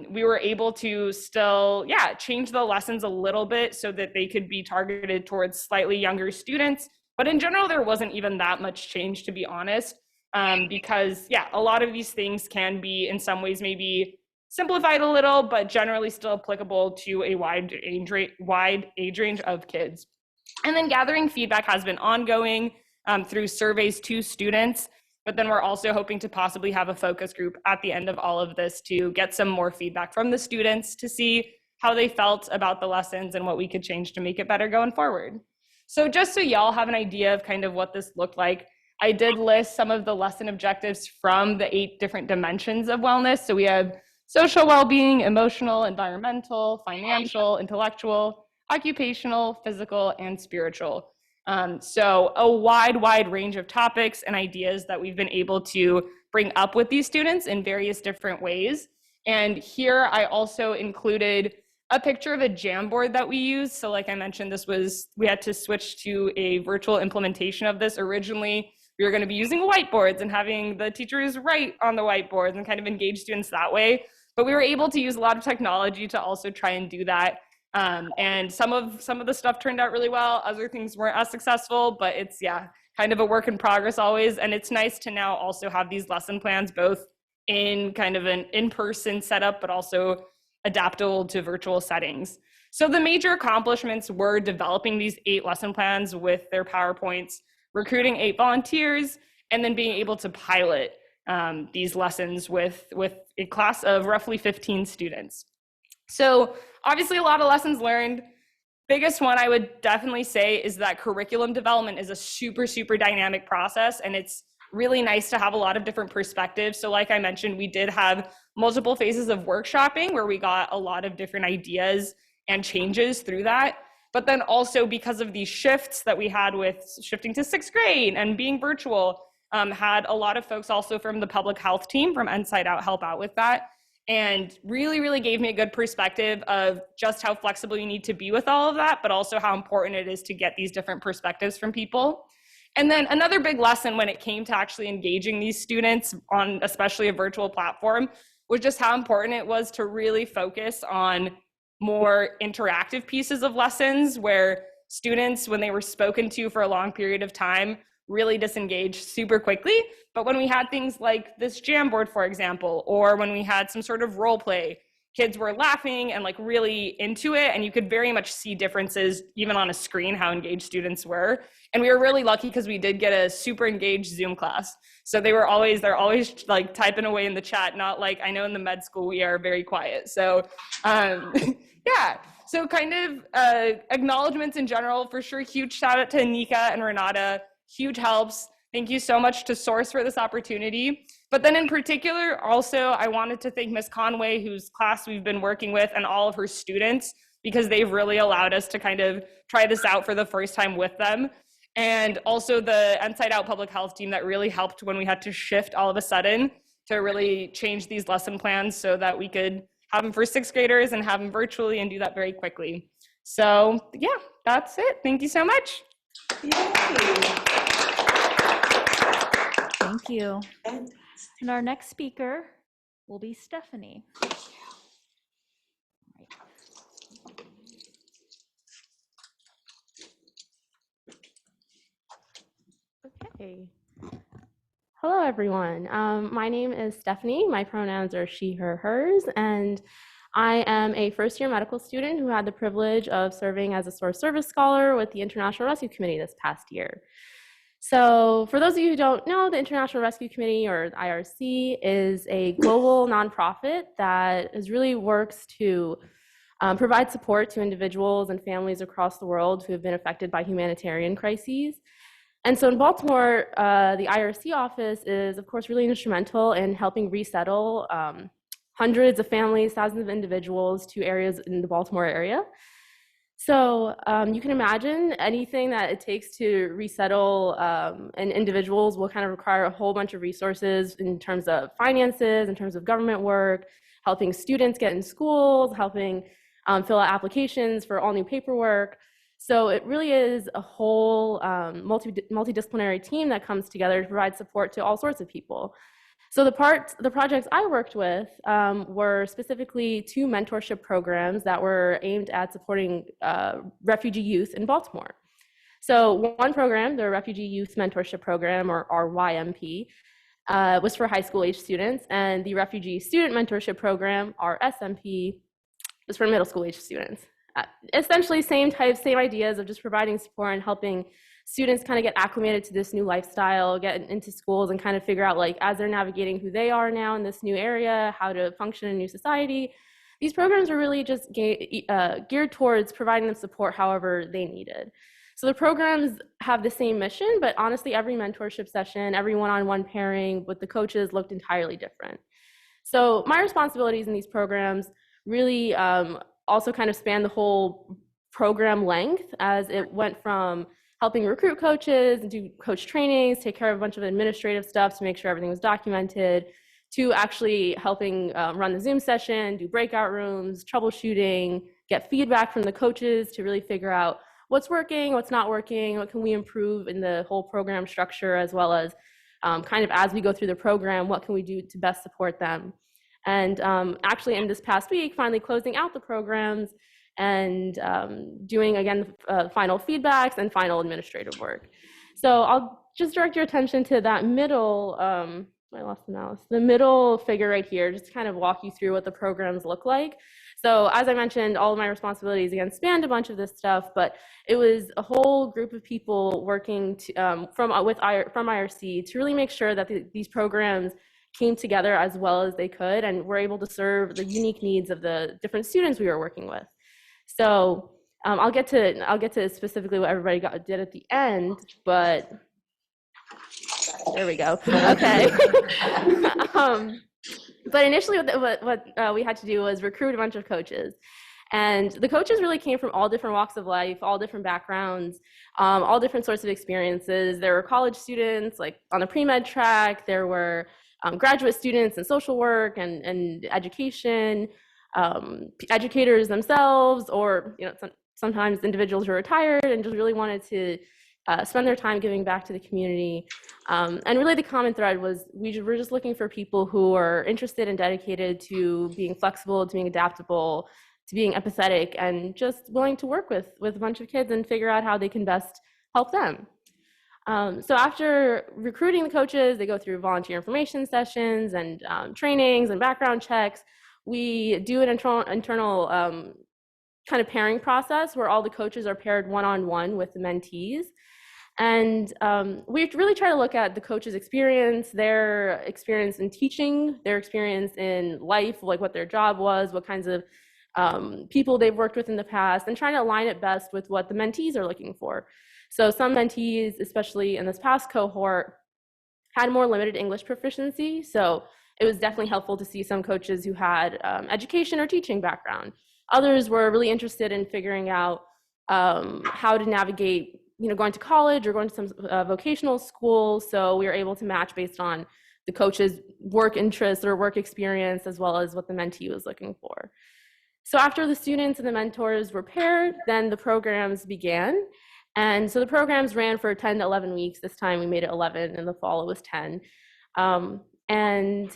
we were able to still, yeah, change the lessons a little bit so that they could be targeted towards slightly younger students. But in general, there wasn't even that much change, to be honest, because, yeah, a lot of these things can be in some ways maybe simplified a little, but generally still applicable to a wide age range of kids. And then gathering feedback has been ongoing through surveys to students, but then we're also hoping to possibly have a focus group at the end of all of this to get some more feedback from the students to see how they felt about the lessons and what we could change to make it better going forward. So just so y'all have an idea of kind of what this looked like, I did list some of the lesson objectives from the 8 different dimensions of wellness. So we have social well-being, emotional, environmental, financial, intellectual. occupational, physical, and spiritual. So a wide range of topics and ideas that we've been able to bring up with these students in various different ways. And here I also included a picture of a Jamboard that we use. So like I mentioned, we had to switch to a virtual implementation of this. Originally, we were going to be using whiteboards and having the teachers write on the whiteboards and kind of engage students that way. But we were able to use a lot of technology to also try and do that. And some of the stuff turned out really well. Other things weren't as successful, but it's, yeah, kind of a work in progress always. And it's nice to now also have these lesson plans, both in kind of an in-person setup, but also adaptable to virtual settings. So the major accomplishments were developing these 8 lesson plans with their PowerPoints, recruiting 8 volunteers, and then being able to pilot these lessons with a class of roughly 15 students. So obviously a lot of lessons learned. Biggest one I would definitely say is that curriculum development is a super dynamic process, and it's really nice to have a lot of different perspectives. So like I mentioned, we did have multiple phases of workshopping where we got a lot of different ideas and changes through that. But then also because of these shifts that we had with shifting to 6th grade and being virtual, had a lot of folks also from the public health team from Inside Out help out with that. And really gave me a good perspective of just how flexible you need to be with all of that, but also how important it is to get these different perspectives from people. And then another big lesson when it came to actually engaging these students on especially a virtual platform was just how important it was to really focus on more interactive pieces of lessons where students, when they were spoken to for a long period of time, really disengaged super quickly. But when we had things like this Jamboard, for example, or when we had some sort of role play, kids were laughing and like really into it, and you could very much see differences even on a screen how engaged students were. And we were really lucky because we did get a super engaged Zoom class. So they're always like typing away in the chat, not like, I know in the med school we are very quiet. So yeah, so kind of acknowledgements in general, for sure. Huge shout out to Anika and Renata, huge helps. Thank you so much to Source for this opportunity. But then in particular, also, I wanted to thank Ms. Conway, whose class we've been working with, and all of her students, because they've really allowed us to kind of try this out for the first time with them. And also the Inside Out public health team that really helped when we had to shift all of a sudden to really change these lesson plans so that we could have them for 6th graders and have them virtually and do that very quickly. So yeah, that's it. Thank you so much. Thank you. And our next speaker will be Stephanie. Okay. Hello, everyone. My name is Stephanie. My pronouns are she, her, hers, and I am a first-year medical student who had the privilege of serving as a Source Service Scholar with the International Rescue Committee this past year. So for those of you who don't know, the International Rescue Committee, or IRC, is a global nonprofit that really works to provide support to individuals and families across the world who have been affected by humanitarian crises. And so in Baltimore, the IRC office is, of course, really instrumental in helping resettle hundreds of families, thousands of individuals to areas in the Baltimore area. So you can imagine anything that it takes to resettle and individuals will kind of require a whole bunch of resources in terms of finances, in terms of government work, helping students get in schools, helping fill out applications for all new paperwork. So it really is a whole multidisciplinary team that comes together to provide support to all sorts of people. So the projects I worked with were specifically 2 mentorship programs that were aimed at supporting refugee youth in Baltimore. So one program, the Refugee Youth Mentorship Program, or RYMP, was for high school age students, and the Refugee Student Mentorship Program, our SMP, was for middle school age students. Essentially same ideas of just providing support and helping students kind of get acclimated to this new lifestyle, get into schools and kind of figure out, like, as they're navigating who they are now in this new area, how to function in a new society. These programs are really just geared towards providing them support however they needed. So the programs have the same mission, but honestly, every mentorship session, every one-on-one pairing with the coaches looked entirely different. So my responsibilities in these programs really also kind of span the whole program length, as it went from helping recruit coaches and do coach trainings, take care of a bunch of administrative stuff to make sure everything was documented, to actually helping run the Zoom session, do breakout rooms, troubleshooting, get feedback from the coaches to really figure out what's working, what's not working, what can we improve in the whole program structure, as well as kind of as we go through the program, what can we do to best support them. And actually in this past week, finally closing out the programs and doing, again, final feedbacks and final administrative work. So I'll just direct your attention to that middle, I lost the mouse, the middle figure right here, just to kind of walk you through what the programs look like. So as I mentioned, all of my responsibilities, again, spanned a bunch of this stuff, but it was a whole group of people working to, from IRC to really make sure that these programs came together as well as they could and were able to serve the unique needs of the different students we were working with. So I'll get to specifically what everybody did at the end, but there we go. Okay. But initially what we had to do was recruit a bunch of coaches. And the coaches really came from all different walks of life, all different backgrounds, all different sorts of experiences. There were college students, like on the pre-med track. There were graduate students in social work and education, educators themselves, or sometimes individuals who are retired and just really wanted to spend their time giving back to the community. And really the common thread was we're just looking for people who are interested and dedicated to being flexible, to being adaptable, to being empathetic, and just willing to work with a bunch of kids and figure out how they can best help them. So after recruiting the coaches, they go through volunteer information sessions and trainings and background checks. We do an internal kind of pairing process where all the coaches are paired one-on-one with the mentees. And we really try to look at the coach's experience, their experience in teaching, their experience in life, like what their job was, what kinds of people they've worked with in the past, and trying to align it best with what the mentees are looking for. So some mentees, especially in this past cohort, had more limited English proficiency. So it was definitely helpful to see some coaches who had education or teaching background. Others were really interested in figuring out how to navigate, going to college or going to some vocational school. So we were able to match based on the coach's work interests or work experience, as well as what the mentee was looking for. So after the students and the mentors were paired, then the programs began. And so the programs ran for 10 to 11 weeks. This time we made it 11, in the fall it was 10. And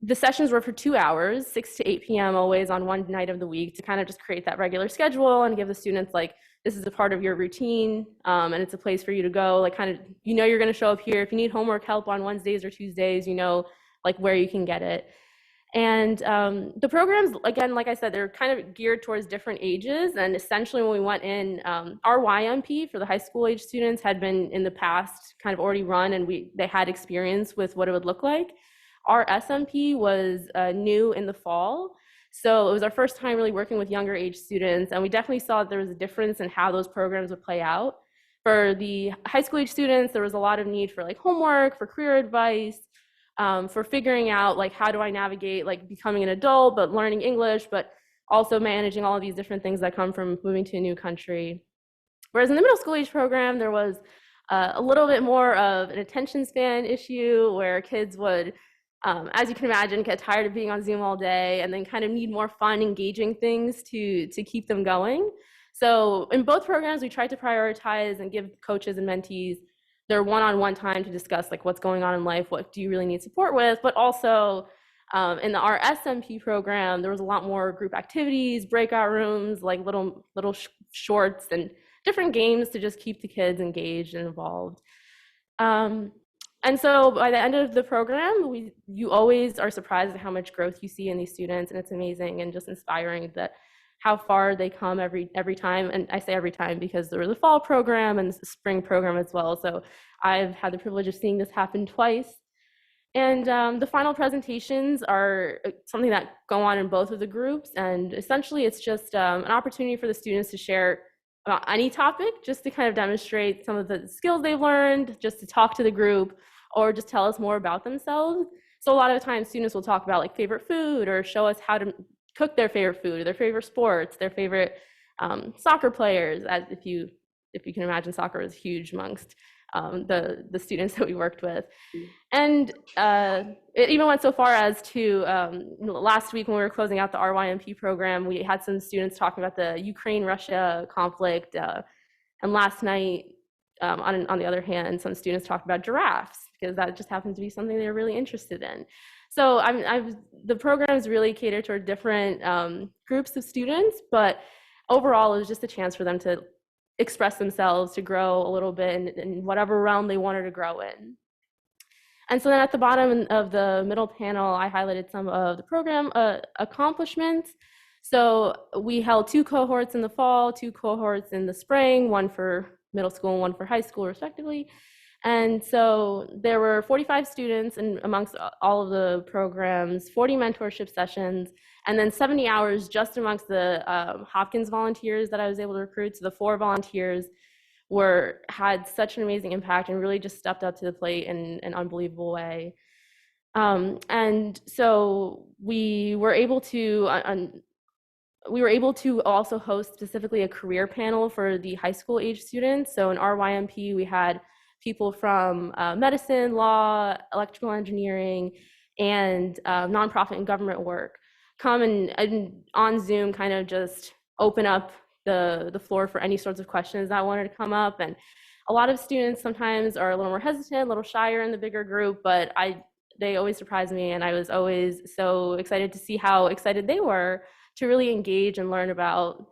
the sessions were for 2 hours, 6 to 8 p.m. always on one night of the week, to kind of just create that regular schedule and give the students, like, this is a part of your routine, and it's a place for you to go, like, kind of, you're going to show up here. If you need homework help on Wednesdays or Tuesdays, like where you can get it. And the programs, again, like I said, they're kind of geared towards different ages. And essentially when we went in, our YMP for the high school age students had been in the past kind of already run, and they had experience with what it would look like. Our SMP was new in the fall. So it was our first time really working with younger age students. And we definitely saw that there was a difference in how those programs would play out. For the high school age students, there was a lot of need for like homework, for career advice, for figuring out like, how do I navigate like becoming an adult, but learning English, but also managing all of these different things that come from moving to a new country. Whereas in the middle school age program, there was a little bit more of an attention span issue, where kids would, as you can imagine, get tired of being on Zoom all day and then kind of need more fun, engaging things to keep them going. So in both programs, we tried to prioritize and give coaches and mentees their one-on-one time to discuss like what's going on in life, what do you really need support with, but also in our SMP program, there was a lot more group activities, breakout rooms, like little shorts and different games to just keep the kids engaged and involved. And so by the end of the program, you always are surprised at how much growth you see in these students, and it's amazing and just inspiring that how far they come every time. And I say every time because there was a fall program and a spring program as well. So I've had the privilege of seeing this happen twice. And the final presentations are something that go on in both of the groups. And essentially it's just an opportunity for the students to share about any topic, just to kind of demonstrate some of the skills they've learned, just to talk to the group, or just tell us more about themselves. So a lot of the times students will talk about like favorite food, or show us how to cook their favorite food, or their favorite sports, their favorite soccer players, as if you can imagine, soccer is huge amongst the students that we worked with. And it even went so far as to last week when we were closing out the RYMP program, we had some students talking about the Ukraine-Russia conflict. And last night, on the other hand, some students talked about giraffes, because that just happens to be something they're really interested in. So the programs really cater toward different groups of students, but overall it was just a chance for them to express themselves, to grow a little bit in whatever realm they wanted to grow in. And so then at the bottom of the middle panel, I highlighted some of the program accomplishments. So we held 2 cohorts in the fall, 2 cohorts in the spring, 1 for middle school and 1 for high school respectively. And so there were 45 students and amongst all of the programs, 40 mentorship sessions, and then 70 hours just amongst the Hopkins volunteers that I was able to recruit. So the 4 volunteers had such an amazing impact and really just stepped up to the plate in an unbelievable way. And so we were able to also host specifically a career panel for the high school age students. So in RYMP, we had people from medicine, law, electrical engineering, and nonprofit and government work come and on Zoom kind of just open up the floor for any sorts of questions that wanted to come up. And a lot of students sometimes are a little more hesitant, a little shyer in the bigger group, but they always surprised me, and I was always so excited to see how excited they were to really engage and learn about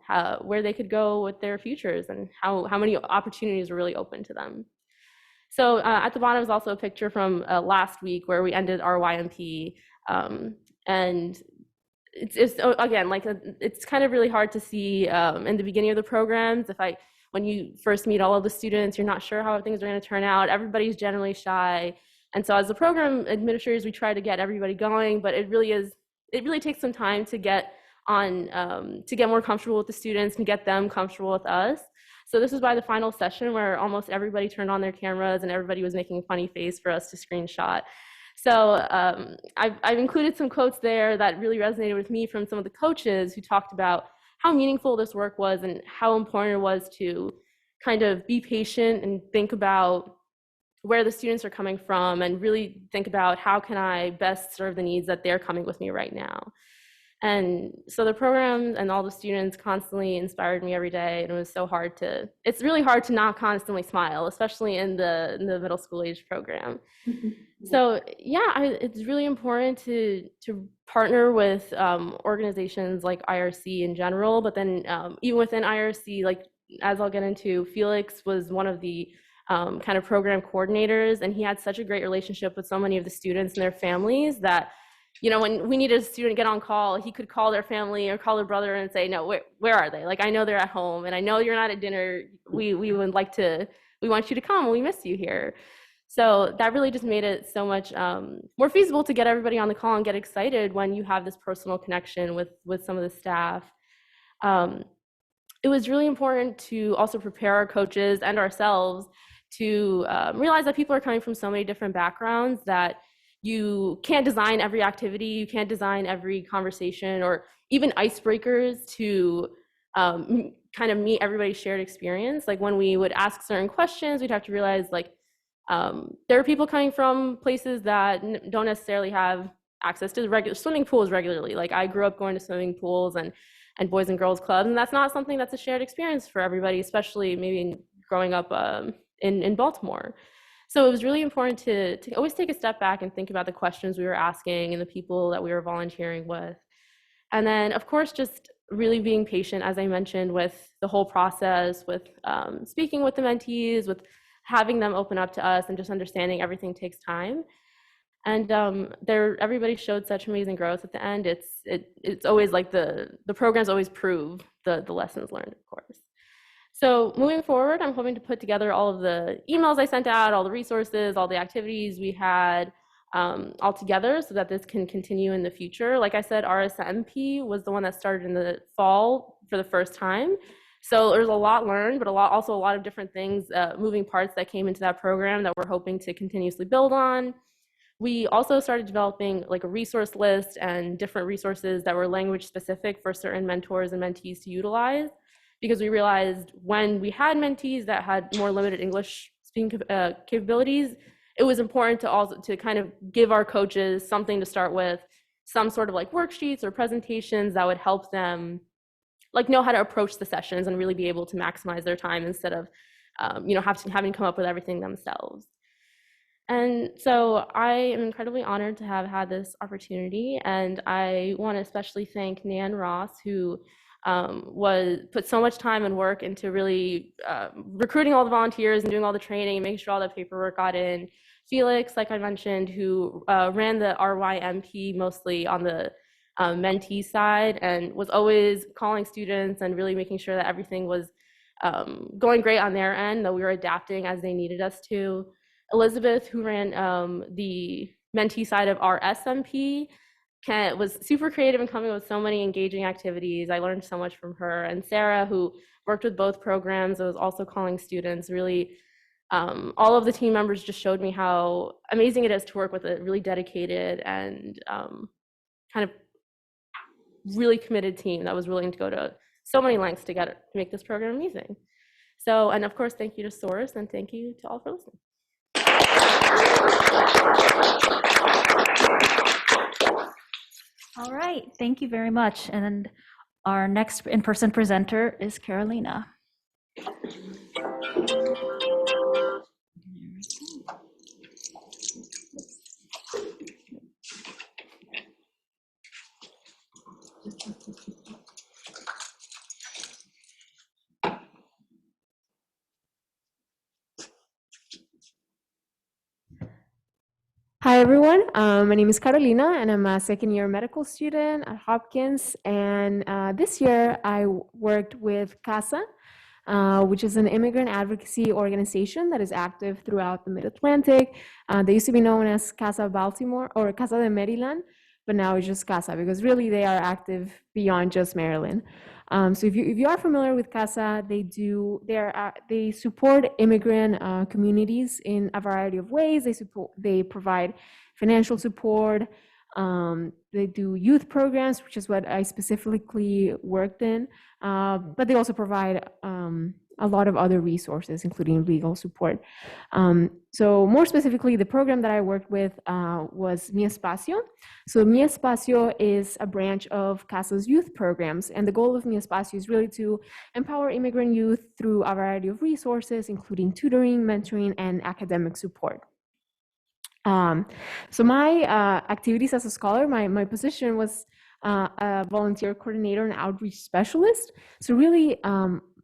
where they could go with their futures and how many opportunities were really open to them. So at the bottom is also a picture from last week where we ended our YMP, and it's again, like it's kind of really hard to see in the beginning of the programs. When you first meet all of the students, you're not sure how things are going to turn out. Everybody's generally shy, and so as the program administrators, we try to get everybody going, but it really takes some time to get more comfortable with the students and get them comfortable with us. So this is by the final session where almost everybody turned on their cameras and everybody was making a funny face for us to screenshot. So I've included some quotes there that really resonated with me from some of the coaches who talked about how meaningful this work was and how important it was to kind of be patient and think about where the students are coming from and really think about how can I best serve the needs that they're coming with me right now. And so the program and all the students constantly inspired me every day, and it's really hard to not constantly smile, especially in the middle school age program. So yeah, it's really important to partner with organizations like IRC in general, but then even within IRC, like as I'll get into, Felix was one of the kind of program coordinators, and he had such a great relationship with so many of the students and their families that, you know, when we needed a student to get on call, he could call their family or call their brother and say, no, where are they? Like, I know they're at home and I know you're not at dinner. We want you to come. We miss you here. So that really just made it so much more feasible to get everybody on the call and get excited when you have this personal connection with some of the staff. It was really important to also prepare our coaches and ourselves to realize that people are coming from so many different backgrounds that you can't design every activity, you can't design every conversation or even icebreakers to kind of meet everybody's shared experience. Like when we would ask certain questions, we'd have to realize like there are people coming from places that don't necessarily have access to regular swimming pools regularly. Like I grew up going to swimming pools and boys and girls clubs, and that's not something that's a shared experience for everybody, especially maybe growing up in Baltimore. So it was really important to always take a step back and think about the questions we were asking and the people that we were volunteering with. And then, of course, just really being patient, as I mentioned, with the whole process, with speaking with the mentees, with having them open up to us and just understanding everything takes time. And everybody showed such amazing growth at the end. It's always like the programs always prove the lessons learned, of course. So moving forward, I'm hoping to put together all of the emails I sent out, all the resources, all the activities we had all together so that this can continue in the future. Like I said, RSMP was the one that started in the fall for the first time. So there's a lot learned, but also a lot of different things, moving parts that came into that program that we're hoping to continuously build on. We also started developing like a resource list and different resources that were language specific for certain mentors and mentees to utilize. because we realized when we had mentees that had more limited English speaking capabilities, it was important to also to kind of give our coaches something to start with, some sort of like worksheets or presentations that would help them like know how to approach the sessions and really be able to maximize their time instead of having to come up with everything themselves. And so I am incredibly honored to have had this opportunity, and I want to especially thank Nan Ross, who put so much time and work into really recruiting all the volunteers and doing all the training and making sure all the paperwork got in. Felix, like I mentioned, who ran the RYMP mostly on the mentee side and was always calling students and really making sure that everything was going great on their end, that we were adapting as they needed us to. Elizabeth, who ran the mentee side of our SMP, was super creative and coming up with so many engaging activities. I learned so much from her. And Sarah, who worked with both programs, was also calling students. Really, all of the team members just showed me how amazing it is to work with a really dedicated and kind of really committed team that was willing to go to so many lengths to make this program amazing. So, and of course, thank you to Source, and thank you to all for listening. All right, thank you very much. And our next in-person presenter is Carolina. Hi, everyone. My name is Carolina, and I'm a second-year medical student at Hopkins. And this year, I worked with CASA, which is an immigrant advocacy organization that is active throughout the Mid-Atlantic. They used to be known as Casa Baltimore or Casa de Maryland, but now it's just CASA because really they are active beyond just Maryland. So if you are familiar with CASA, they support immigrant communities in a variety of ways. They provide financial support. They do youth programs, which is what I specifically worked in. But they also provide a lot of other resources, including legal support. So more specifically, the program that I worked with was Mi Espacio. So Mi Espacio is a branch of CASA's youth programs, and the goal of Mi Espacio is really to empower immigrant youth through a variety of resources, including tutoring, mentoring, and academic support. So my activities as a scholar, my position was a volunteer coordinator and outreach specialist. So really,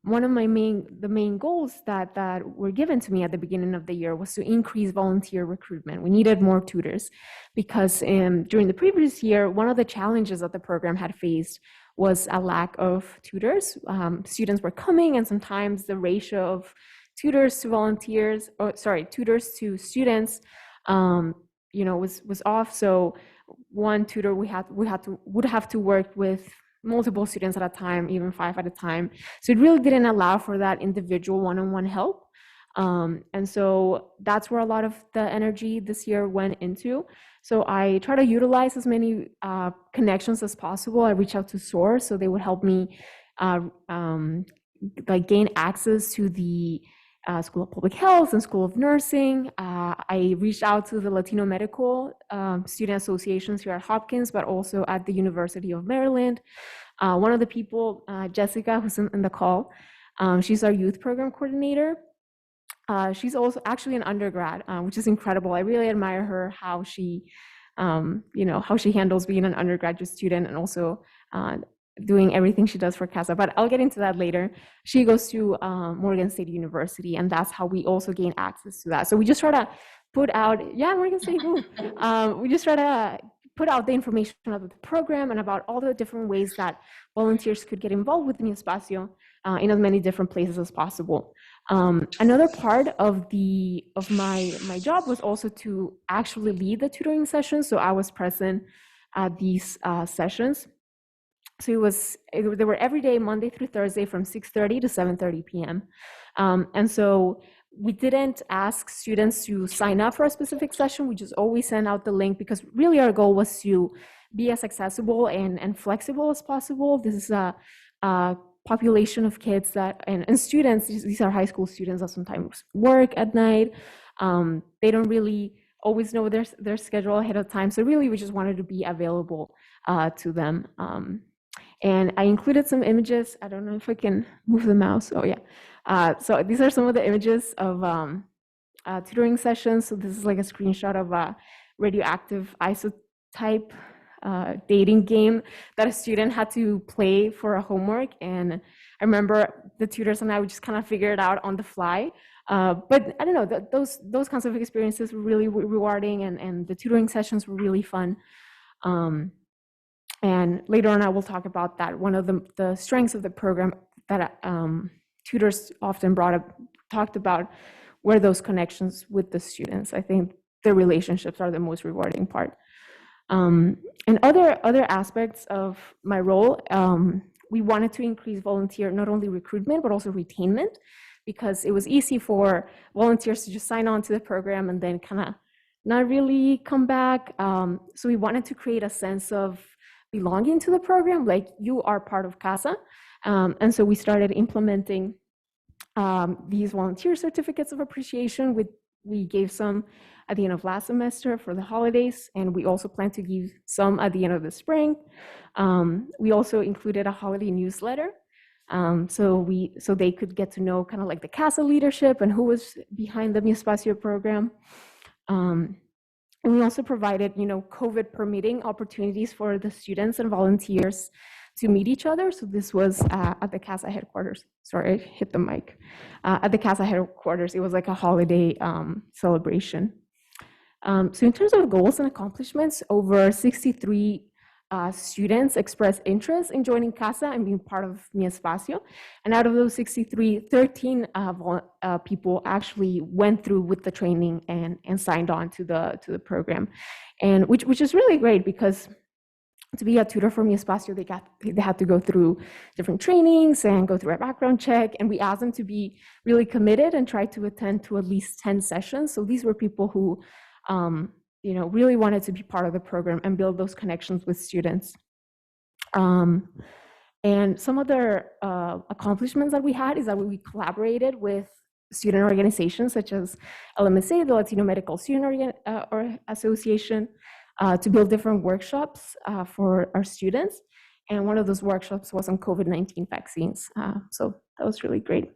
one of the main goals that were given to me at the beginning of the year was to increase volunteer recruitment. We needed more tutors because during the previous year, one of the challenges that the program had faced was a lack of tutors. Students were coming, and sometimes the ratio of tutors to students, was off. So one tutor would have to work with multiple students at a time, even 5 at a time. So it really didn't allow for that individual one-on-one help. And so that's where a lot of the energy this year went into. So I try to utilize as many connections as possible. I reach out to Source, so they would help me gain access to the School of Public Health and School of Nursing. I reached out to the Latino Medical Student Associations here at Hopkins, but also at the University of Maryland. One of the people, Jessica, who's in the call, she's our youth program coordinator. She's also actually an undergrad, which is incredible. I really admire her, how she handles being an undergraduate student and also doing everything she does for CASA, but I'll get into that later. She goes to Morgan State University, and that's how we also gain access to that. So we just try to put out, Morgan State, we just try to put out the information about the program and about all the different ways that volunteers could get involved with Mi Espacio in as many different places as possible. Another part of my job was also to actually lead the tutoring sessions. So I was present at these sessions. So they were every day, Monday through Thursday, from 6:30 to 7:30 p.m. And so we didn't ask students to sign up for a specific session. We just always send out the link because really our goal was to be as accessible and flexible as possible. This is a population of kids that and students, these are high school students that sometimes work at night. They don't really always know their schedule ahead of time. So really, we just wanted to be available to them. And I included some images. I don't know if I can move the mouse. Oh yeah. So these are some of the images of tutoring sessions. So this is like a screenshot of a radioactive isotype dating game that a student had to play for a homework. And I remember the tutors and I would just kind of figure it out on the fly. But I don't know, those kinds of experiences were really rewarding, and the tutoring sessions were really fun. And later on, I will talk about that. One of the strengths of the program that tutors often talked about were those connections with the students. I think the relationships are the most rewarding part. And other aspects of my role, we wanted to increase volunteer, not only recruitment, but also retainment, because it was easy for volunteers to just sign on to the program and then kind of not really come back. So we wanted to create a sense of belonging to the program, like you are part of CASA. And so we started implementing these volunteer certificates of appreciation. We gave some at the end of last semester for the holidays, and we also plan to give some at the end of the spring. We also included a holiday newsletter, so they could get to know kind of like the CASA leadership and who was behind the Mi Espacio program. And we also provided, COVID permitting opportunities for the students and volunteers to meet each other. So this was at the CASA headquarters. Sorry, I hit the mic. At the CASA headquarters, it was like a holiday celebration. So in terms of goals and accomplishments, over 63 students expressed interest in joining CASA and being part of Mi Espacio. And out of those 63, 13 people actually went through with the training and signed on to the program, and which is really great, because to be a tutor for Mi Espacio, they had to go through different trainings and go through a background check. And we asked them to be really committed and try to attend to at least 10 sessions. So these were people who, really wanted to be part of the program and build those connections with students. And some other accomplishments that we had is that we collaborated with student organizations such as LMSA, the Latino Medical Student Association, to build different workshops for our students. And one of those workshops was on COVID-19 vaccines. So that was really great.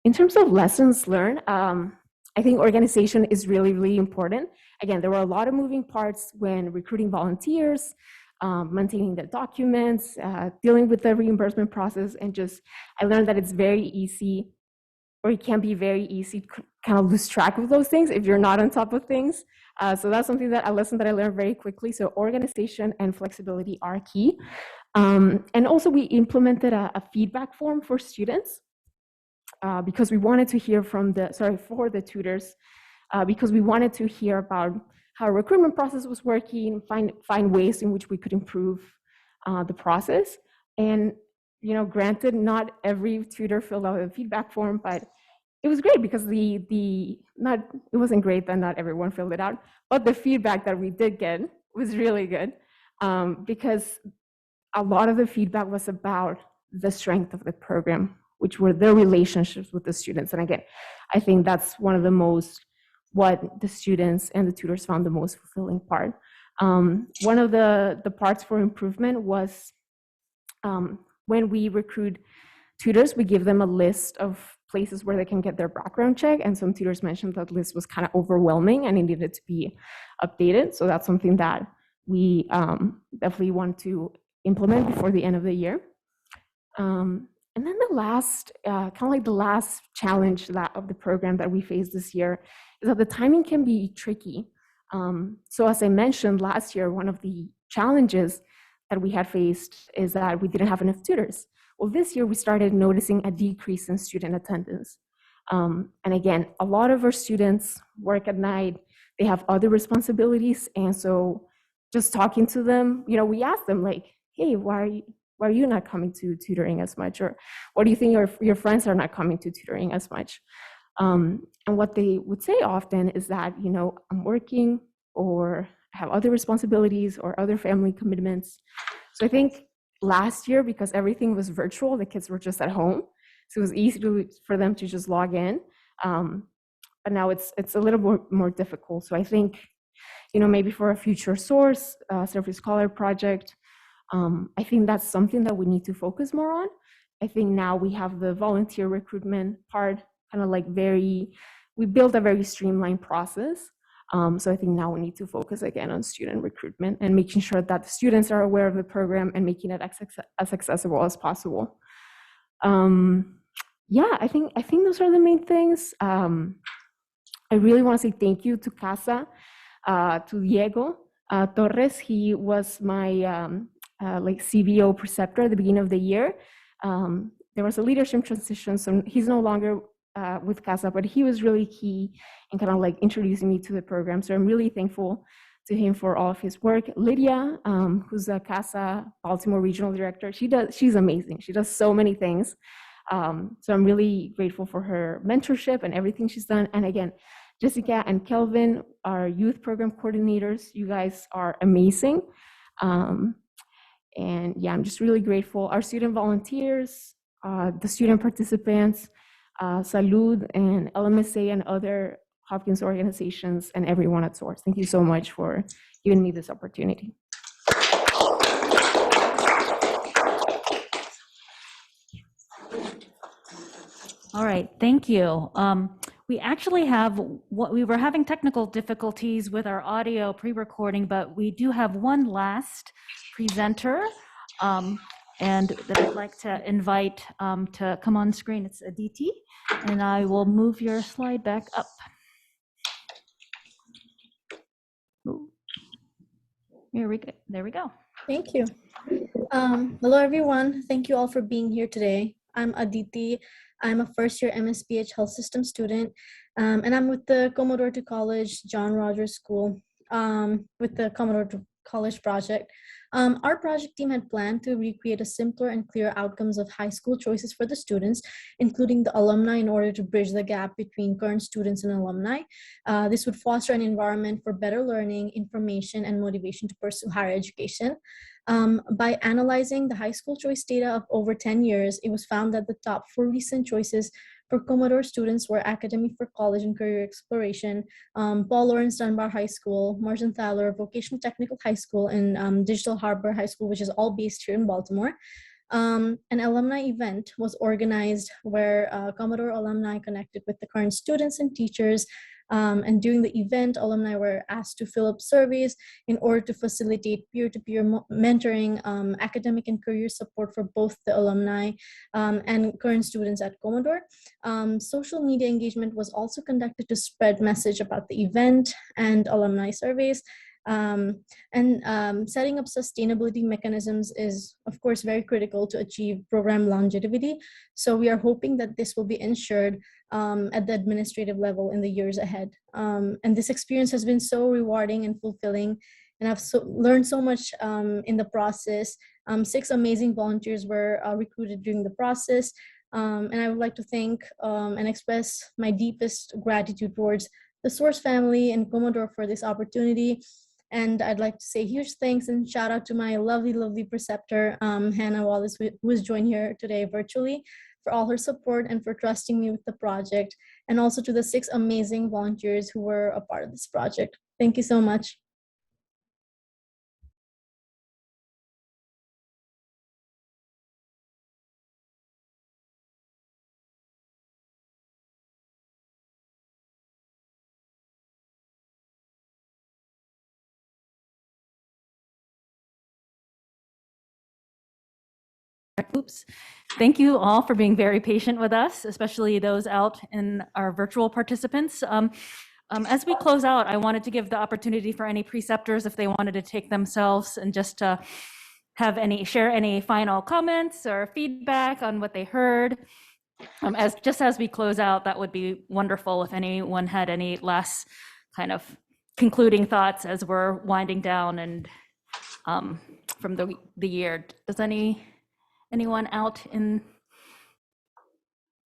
In terms of lessons learned, I think organization is really, really important. Again, there were a lot of moving parts when recruiting volunteers, maintaining the documents, dealing with the reimbursement process, and I learned that it's very easy, or it can be very easy to kind of lose track of those things if you're not on top of things. So that's a lesson that I learned very quickly. So organization and flexibility are key. And also we implemented a feedback form for students because we wanted to hear for the tutors, because we wanted to hear about how recruitment process was working, find ways in which we could improve the process. And granted, not every tutor filled out a feedback form, but it was great because it wasn't great that not everyone filled it out, but the feedback that we did get was really good, because a lot of the feedback was about the strength of the program, which were the relationships with the students. And again, I think that's one of what the students and the tutors found the most fulfilling part. One of the parts for improvement was when we recruit tutors, we give them a list of places where they can get their background check. And some tutors mentioned that list was kind of overwhelming and it needed to be updated. So that's something that we definitely want to implement before the end of the year. And then the last challenge of the program that we faced this year is that the timing can be tricky. So as I mentioned last year, one of the challenges that we had faced is that we didn't have enough tutors. Well, this year we started noticing a decrease in student attendance. And again, a lot of our students work at night, they have other responsibilities. And so just talking to them, we asked them like, hey, why are you not coming to tutoring as much? Or what do you think your friends are not coming to tutoring as much? And what they would say often is that, I'm working, or have other responsibilities or other family commitments. So I think last year, because everything was virtual, the kids were just at home. So it was easy for them to just log in. But now it's a little more difficult. So I think, maybe for a future Service Scholar project, I think that's something that we need to focus more on. I think now we have the volunteer recruitment part kind of we built a very streamlined process. So I think now we need to focus again on student recruitment and making sure that the students are aware of the program and making it as accessible as possible. Yeah, I think those are the main things. I really want to say thank you to CASA, to Diego Torres. He was my CBO preceptor at the beginning of the year. There was a leadership transition, so he's no longer with CASA, but he was really key in kind of introducing me to the program. So I'm really thankful to him for all of his work. Lydia, who's a CASA Baltimore Regional Director, she's amazing. She does so many things. So I'm really grateful for her mentorship and everything she's done. And again, Jessica and Kelvin, our youth program coordinators, you guys are amazing. And yeah, I'm just really grateful. Our student volunteers, the student participants, Salud and LMSA and other Hopkins organizations, and everyone at SOURCE. Thank you so much for giving me this opportunity. All right, thank you. We actually we were having technical difficulties with our audio pre-recording, but we do have one last presenter, and that I'd like to invite to come on screen. It's Aditi, and I will move your slide back up. Ooh. There we go. Thank you. Hello, everyone. Thank you all for being here today. I'm Aditi. I'm a first-year MSBH Health System student, and I'm with the Commodore to College John Rogers School with the Commodore to College project. Our project team had planned to recreate a simpler and clearer outcomes of high school choices for the students, including the alumni, in order to bridge the gap between current students and alumni. This would foster an environment for better learning, information, and motivation to pursue higher education. By analyzing the high school choice data of over 10 years, it was found that the top 4 recent choices for Commodore students were Academy for College and Career Exploration, Paul Lawrence Dunbar High School, Martin Thaler Vocational Technical High School, and Digital Harbor High School, which is all based here in Baltimore. An alumni event was organized where Commodore alumni connected with the current students and teachers. And during the event, alumni were asked to fill up surveys in order to facilitate peer-to-peer mentoring, academic and career support for both the alumni and current students at Commodore. Social media engagement was also conducted to spread message about the event and alumni surveys. Setting up sustainability mechanisms is, of course, very critical to achieve program longevity. So we are hoping that this will be ensured at the administrative level in the years ahead. And this experience has been so rewarding and fulfilling, and I've learned so much in the process. 6 amazing volunteers were recruited during the process. And I would like to thank and express my deepest gratitude towards the SOURCE family and Commodore for this opportunity. And I'd like to say huge thanks and shout out to my lovely, lovely preceptor, Hannah Wallace, who is joined here today virtually, for all her support and for trusting me with the project, and also to the 6 amazing volunteers who were a part of this project. Thank you so much. Oops. Thank you all for being very patient with us, especially those out in our virtual participants. As we close out, I wanted to give the opportunity for any preceptors, if they wanted to take themselves and just to have share any final comments or feedback on what they heard. As we close out, that would be wonderful if anyone had any last kind of concluding thoughts as we're winding down and from the year. Does anyone out in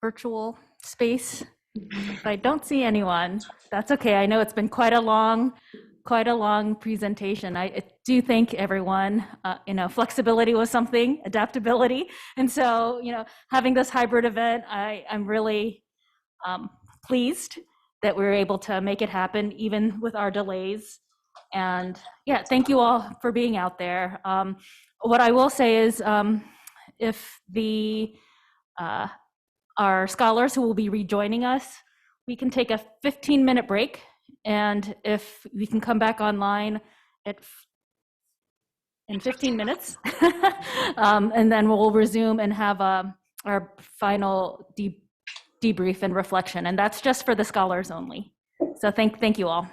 virtual space? If I don't see anyone, that's okay. I know it's been quite a long quite a long presentation. I do thank everyone. Flexibility was something, adaptability. And so, having this hybrid event, I'm really pleased that we were able to make it happen, even with our delays. And yeah, thank you all for being out there. What I will say is, if our scholars who will be rejoining us, we can take a 15-minute break, and if we can come back online in 15 minutes, and then we'll resume and have our final debrief and reflection, and that's just for the scholars only. So thank you all.